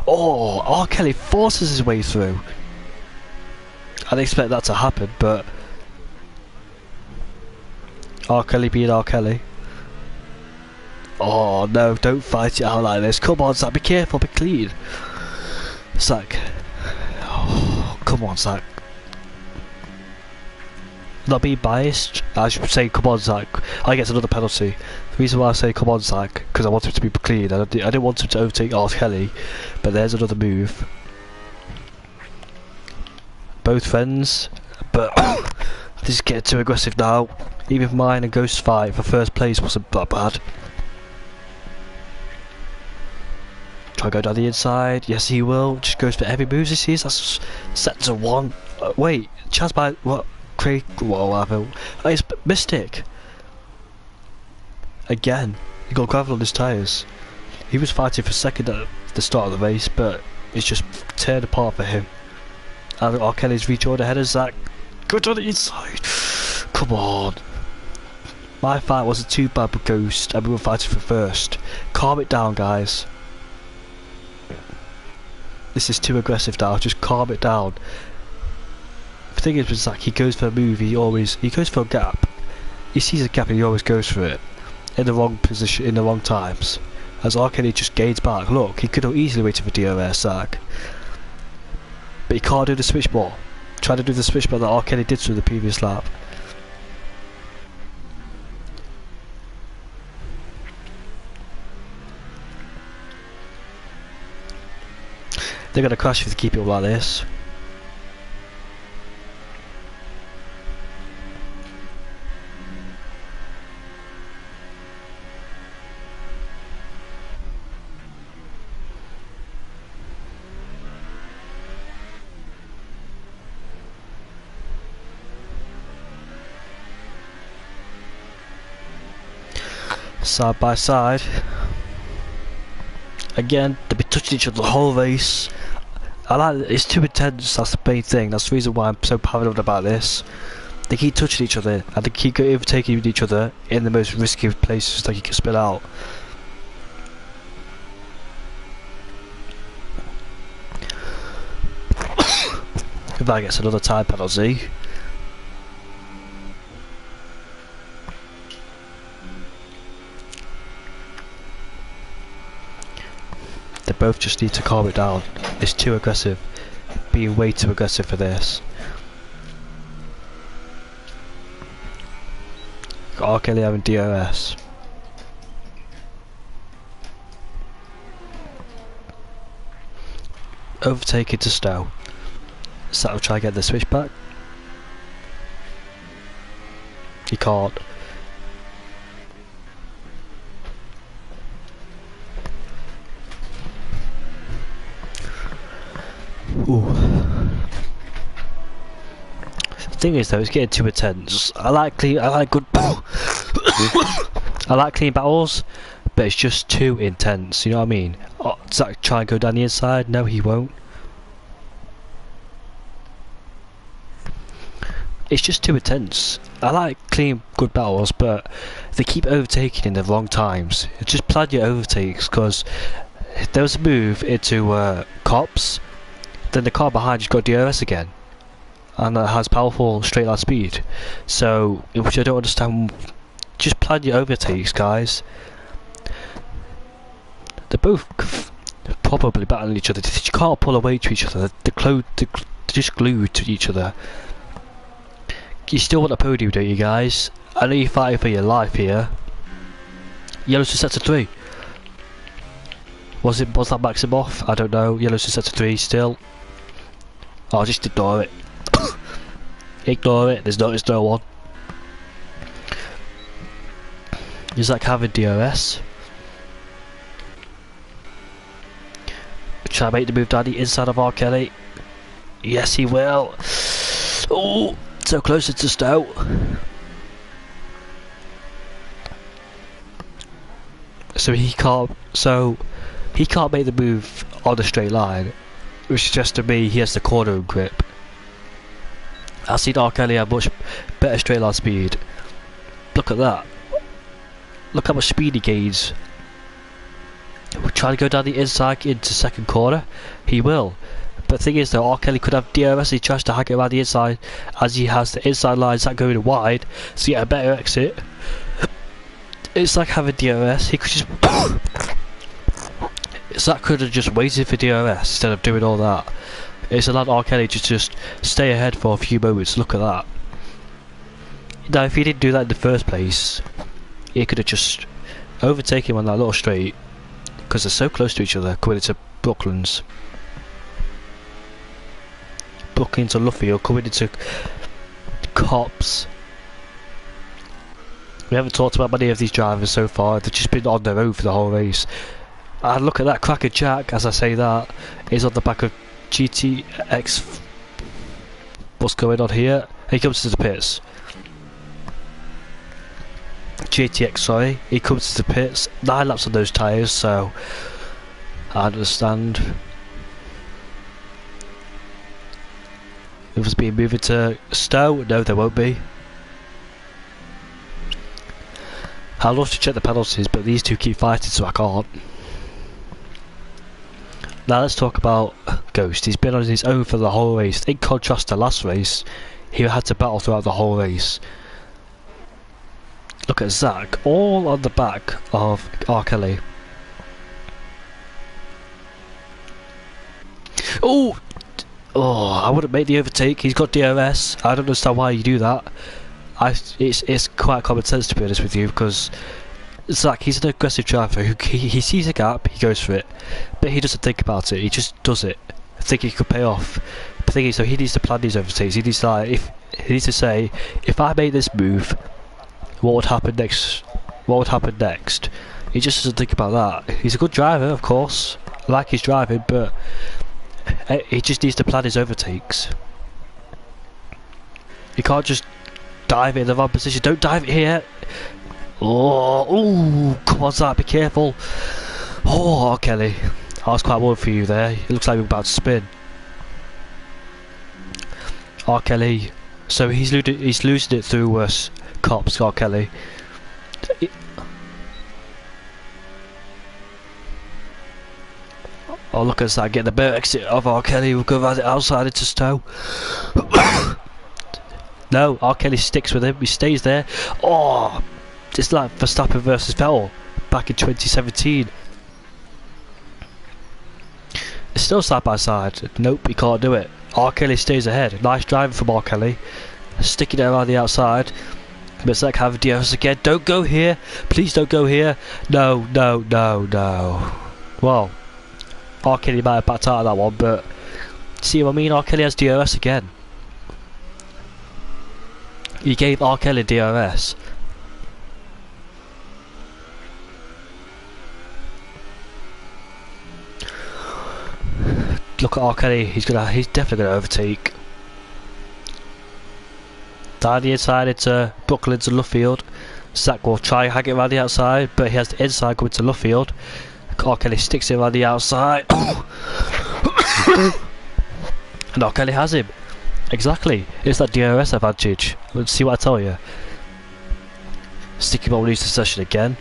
Oh, R. Kelly forces his way through. I didn't expect that to happen, but R. Kelly being R. Kelly. Oh no! Don't fight it out like this. Come on, Zach. Be careful. Be clean. Zach. Oh, come on, Zach. Not being biased, I should say come on Zach. I get another penalty. The reason why I say come on Zach, because I want him to be clean. I didn't want him to overtake R. Kelly, but there's another move. Both friends, but this is getting too aggressive now. Even mine and Ghost's fight for first place wasn't that bad. Try to go down the inside. Yes, he will. Just goes for every move he sees. That's set to one. Wait, chance by what? Craig, whatever. Oh, it's Mystic. Again, he got gravel on his tyres. He was fighting for second at the start of the race, but it's just turned apart for him. And R. Kelly's rejoined ahead of Zach. Go to the inside. Come on. My fight wasn't too bad with Ghost, and we were fighting for first. Calm it down, guys. This is too aggressive now. Just calm it down. The thing is with Zach, he goes for a move, he goes for a gap. He sees a gap and he always goes for it. In the wrong position, in the wrong times. As R. Kelly just gains back. Look, he could have easily waited for DRS Zach. But he can't do the switch ball. Trying to do the switch ball that R. Kelly did through the previous lap. They're going to crash if they keep it up like this. Side by side. Again, they'll be touching each other the whole race. I like it's too intense, that's the main thing. That's the reason why I'm so paranoid about this. They keep touching each other and they keep overtaking each other in the most risky places that you can spill out. If that gets another time penalty. They both just need to calm it down. It's too aggressive. Being way too aggressive for this. Got R. Kelly having DRS. Overtake it to Stowe. So I'll try to get the switch back. He can't. Ooh. The thing is though, it's getting too intense. I like good I like clean battles, but it's just too intense, you know what I mean? Oh, Zach try and go down the inside? No, he won't. it's just too intense. I like clean, good battles, but they keep overtaking in the wrong times. Just plan your overtakes, because if there was a move into cops, then the car behind you's got DRS again, and that has powerful straight line speed. So, which I don't understand. Just plan your overtakes, guys. They're both probably battling each other. You can't pull away to each other. They're just glued to each other. You still want a podium, don't you, guys? I know you're fighting for your life here. Yellow's to sector 3. Was that Maxim off? I don't know. Yellow's to sector 3 still. Oh, just ignore it. Ignore it. There's no one. Is that having DRS? Try to make the move down the inside of R. Kelly. Yes, he will. Oh, so close to Stowe. So he can't make the move on the straight line, which suggests to me he has the corner grip. I've seen R. Kelly have much better straight line speed. Look at that. Look how much speed he gains. We're trying to go down the inside into second corner. He will. But the thing is though, R. Kelly could have DRS. He tries to hack it around the inside, as he has the inside lines that going wide, so you get a better exit. It's like having DRS. He could just Zach could have just waited for DRS instead of doing all that. It's allowed R. Kelly to just stay ahead for a few moments. Look at that. Now if he didn't do that in the first place, he could have just overtaken him on that little straight, because they're so close to each other coming into Brooklands. Brooklyn to Luffield, coming into Cops. We haven't talked about many of these drivers so far. They've just been on their own for the whole race. And look at that, Cracker Jack, as I say that, is on the back of GTX. What's going on here? He comes to the pits. GTX, sorry. He comes to the pits. 9 laps on those tyres, so I understand. If it's being moved to Stowe, no, there won't be. I'd love to check the penalties, but these two keep fighting, so I can't. Now let's talk about Ghost. He's been on his own for the whole race. In contrast to last race, he had to battle throughout the whole race. Look at Zach, all on the back of R. Kelly. Oh, I wouldn't make the overtake. He's got DRS. I don't understand why you do that. It's quite common sense, to be honest with you, because Zach, he's an aggressive driver. He sees a gap, he goes for it, but he doesn't think about it. He just does it, thinking he could pay off. The thing is, though, he needs to plan these overtakes. He needs to say, if I make this move, what would happen next? What would happen next? He just doesn't think about that. He's a good driver, of course. I like his driving, but he just needs to plan his overtakes. You can't just dive it in the wrong position. Don't dive it here. Oh, come on, Zach, be careful. Oh, Kelly, I was quite worried for you there. It looks like we're about to spin. R. Kelly, so he's losing it through Cops. R. Kelly. Oh, look at that, get the better exit of R. Kelly. We'll go around it outside into Stowe. No, R. Kelly sticks with him. He stays there. Oh, it's like Verstappen versus Vettel back in 2017. It's still side by side. Nope, he can't do it. R. Kelly stays ahead. Nice driving from R. Kelly. Sticking it around the outside. But Zach having DRS again. Don't go here. Please don't go here. No. Well, R. Kelly might have backed out of that one, but see what I mean? R. Kelly has DRS again. He gave R. Kelly DRS. Look at R. Kelly, he's definitely gonna overtake. Down the inside into Brooklyn to Luffield. Zach will try and hang it around the outside, but he has the inside going to Luffield. R. Kelly sticks it around the outside. And R. Kelly has him. Exactly. It's that DRS advantage. Let's see what I tell you. Sticky Ball lose the session again.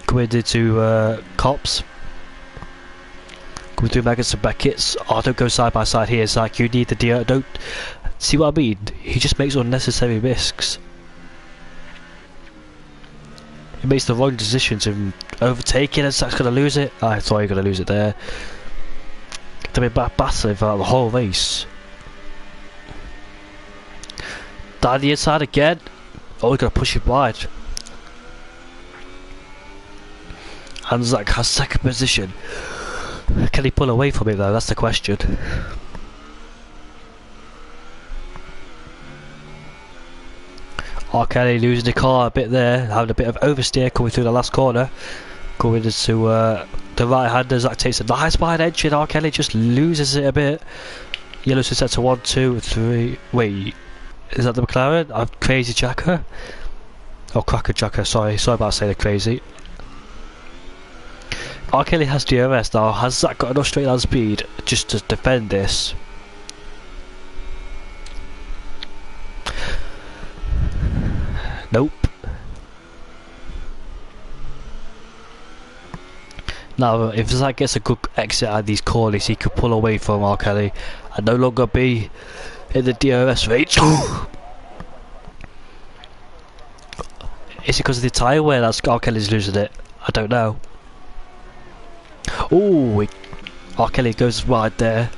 Going into Cops. Going through Megas and Beckett's. Oh, don't go side by side here, Zach. You need the DRS. Don't. See what I mean? He just makes unnecessary risks. He makes the wrong decisions and overtaking, and Zach's going to lose it. I thought he was going to lose it there. They've been battling throughout the whole race. Down the inside again. Oh, he's going to push it wide. And Zach has second position. Can he pull away from it though? That's the question. R. Kelly losing the car a bit there, having a bit of oversteer coming through the last corner. Going into the right hander. Zach takes a nice wide entry and R. Kelly just loses it a bit. Yellow set to 1, 2, 3. Wait, is that the McLaren? Crazy Jacker? Oh, Cracker Jacker, sorry about saying it crazy. R. Kelly has DRS now. Has Zach got enough straight line speed just to defend this? Nope. Now, if Zach gets a good exit out of these corners, he could pull away from R. Kelly and no longer be in the DRS range. Is it because of the tyre wear that's R. Kelly's losing it? I don't know. Oh, R. Kelly goes wide there.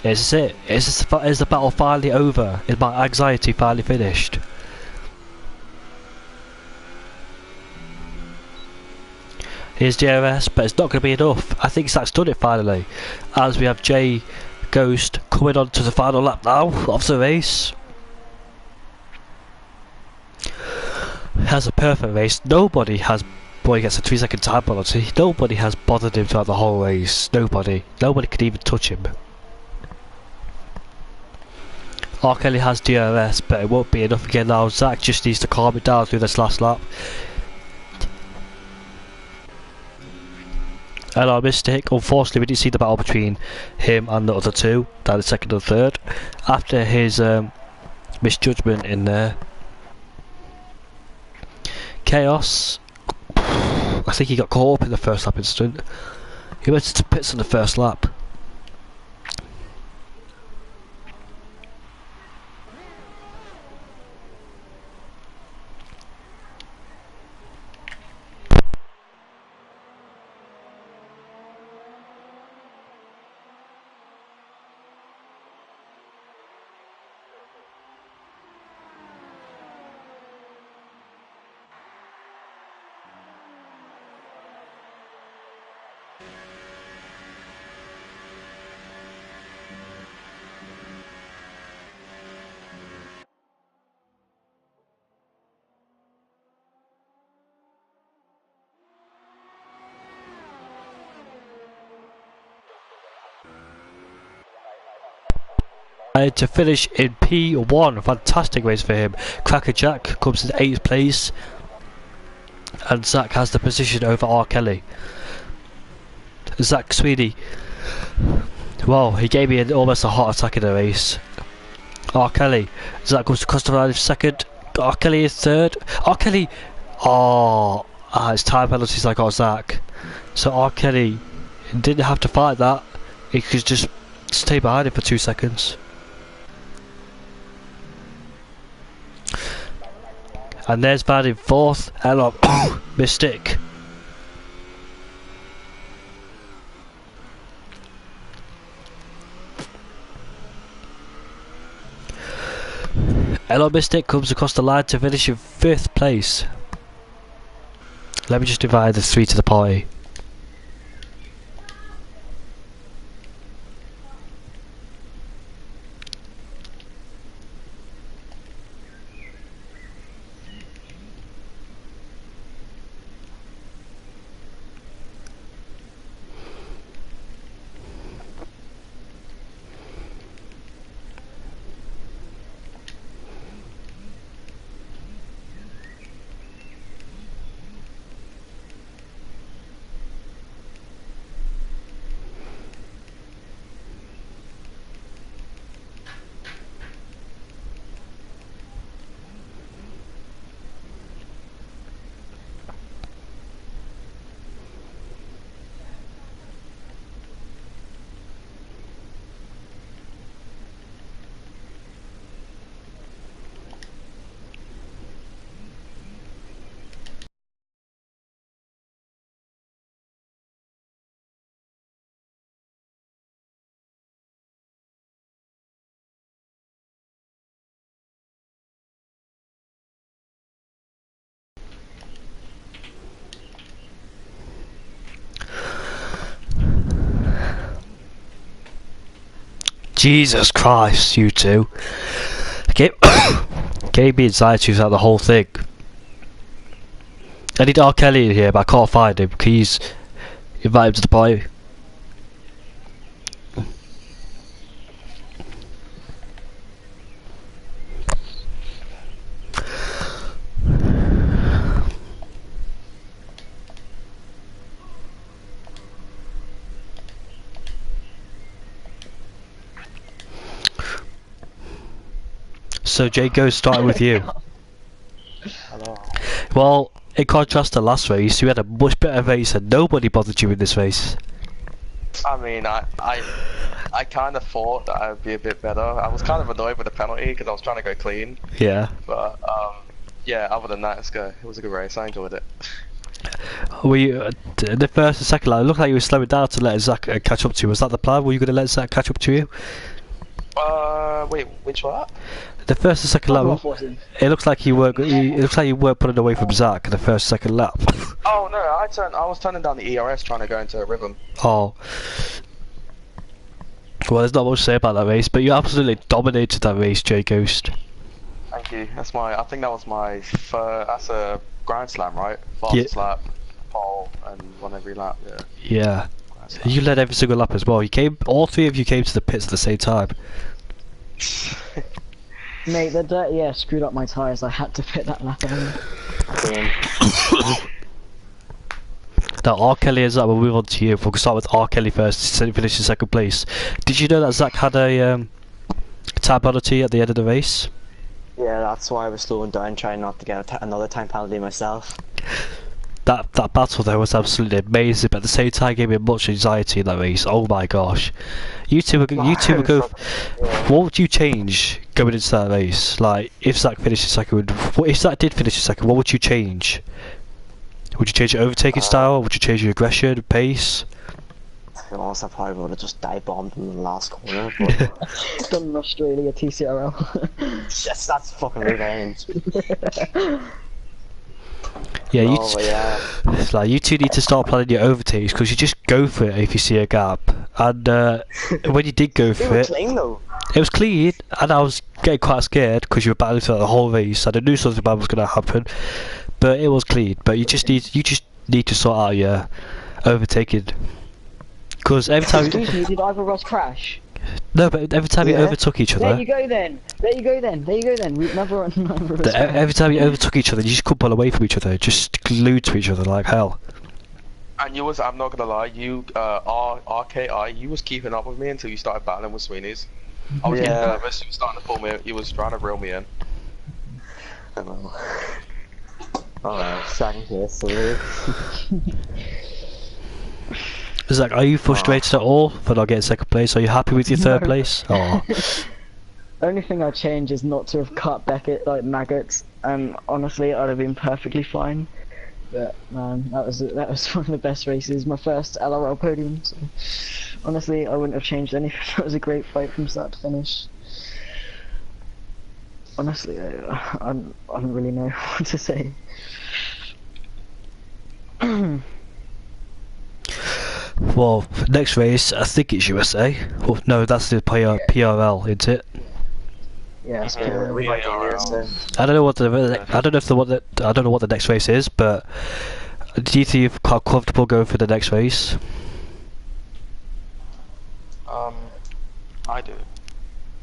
Is it? Is the battle finally over? Is my anxiety finally finished? Here's DRS, but it's not going to be enough. I think Zach's done it finally. As we have Jay Ghost coming on to the final lap now of the race. Has a perfect race. Nobody has. Boy, he gets a 3-second time penalty. Nobody has bothered him throughout the whole race. Nobody could even touch him. R. Kelly has DRS, but it won't be enough again now. Zach just needs to calm it down through this last lap. And our mistake, unfortunately we didn't see the battle between him and the other two, down the second and third, after his misjudgment in there. Chaos, I think he got caught up in the first lap incident. He went to pits on the first lap. To finish in P1, fantastic race for him. Cracker Jack comes in 8th place, and Zach has the position over R. Kelly. Zach Sweeney, well, he gave me almost a heart attack in the race. R. Kelly, Zach goes to customer in second. R. Kelly is third. R. Kelly, it's time penalties I got Zach. So R. Kelly didn't have to fight that. He could just stay behind him for 2 seconds. And there's Van in 4th, and Mystic. Elon Mystic comes across the line to finish in 5th place. Let me just divide the 3 to the party. Jesus Christ, you two. Gave me anxiety throughout the whole thing. I need R. Kelly in here, but I can't find him. Please invite him to the party. So Jago, starting with you. Hello. Well, in contrast to last race, you had a much better race and nobody bothered you in this race. I mean, I kind of thought that I'd be a bit better. I was kind of annoyed with the penalty because I was trying to go clean. Yeah. But yeah, other than that, it was a good race. I enjoyed it. Were you, the first and second lap, it looked like you were slowing down to let Zach catch up to you. Was that the plan? Were you going to let Zach catch up to you? Wait, which one? The first and second lap, it looks like you weren't. It looks like you weren't putting away from Zach in the first and second lap. Oh no, I was turning down the ERS trying to go into a rhythm. Oh. Well, there's not much to say about that race, but you absolutely dominated that race, J Ghost. Thank you. I think that was my first. That's a Grand Slam, right? Fastest lap, pole, and won every lap. Yeah. Yeah. You led every single lap as well. All three of you came to the pits at the same time. Mate, the dirty air screwed up my tyres. I had to pit that lap on. Now, R. Kelly is up. We'll move on to you. We'll start with R. Kelly first. He finished in second place. Did you know that Zach had a time penalty at the end of the race? Yeah, that's why I was slowing down, trying not to get another time penalty myself. That battle though was absolutely amazing, but at the same time gave me much anxiety in that race. Oh my gosh, you two were going. What would you change going into that race? Like, if Zach finished second, if Zach did finish second, what would you change? Would you change your overtaking style? Would you change your aggression, pace? To be honest, I probably would have just dive bombed in the last corner. But Done in Australia TCRL. yes, that's fucking revenge. Yeah, yeah. It's like you two need to start planning your overtakes because you just go for it if you see a gap. And when you did go for it, Clean, though. it was clean, and I was getting quite scared because you were battling throughout the whole race, and I knew something bad was going to happen. But it was clean. But you just need to sort out your overtaking. Because every time Excuse me, did either of us crash? No, but every time you overtook each other. There you go then. There you go then. Never every time you overtook each other, you just couldn't pull away from each other. Just glued to each other like hell. And I'm not gonna lie, you, RKI, you was keeping up with me until you started battling with Sweeney's. I was getting nervous, you was starting to pull me, you was trying to reel me in. I know. Oh, second place, so Zach, are you frustrated at all for not getting second place? Are you happy with your third place? Oh. Only thing I'd change is not to have cut Beckett like maggots. Honestly, I'd have been perfectly fine. But man, that was one of the best races. My first LRL podium. So, honestly, I wouldn't have changed anything. That was a great fight from start to finish. Honestly, I don't really know what to say. Well, next race, I think it's USA. Oh, no, that's the PRL, isn't it? Yeah, it's we might I don't know what the next race is, but do you think you're quite comfortable going for the next race? I do.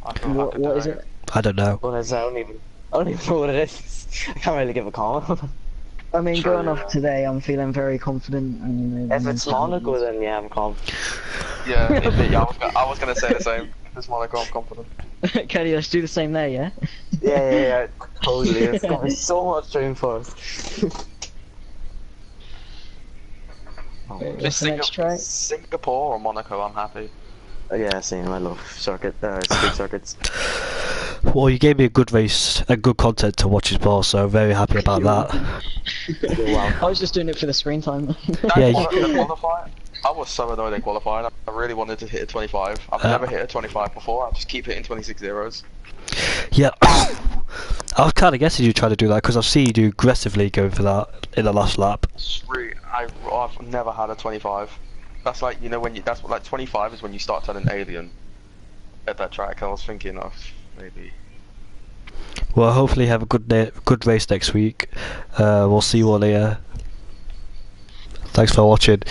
What is it? I don't know. What is that? I don't even know what it is. I can't really give a comment. I mean, going off today, I'm feeling very confident. And, If it's Monaco, then yeah, I'm confident. Yeah, I was gonna say the same. If it's Monaco, I'm confident. Kelly, let's do the same there, yeah? Yeah, totally. It's got me so much room for us. What's the next track? Singapore or Monaco, I'm happy. Yeah, same. I love speed circuits. Well, you gave me a good race and good content to watch as well, so very happy about that. Wow. I was just doing it for the screen time. Yeah, qualifying. I was so annoyed in qualifying. I really wanted to hit a 25. I've never hit a 25 before. I just keep hitting 26 zeros. Yeah, I was kind of guessing you'd try to do that because I've seen you do aggressively going for that in the last lap. I've never had a 25. That's like, you know, that's like 25 is when you start turning alien. at that track. I was thinking of maybe. Well, hopefully have a good race next week. We'll see you all later. Thanks for watching.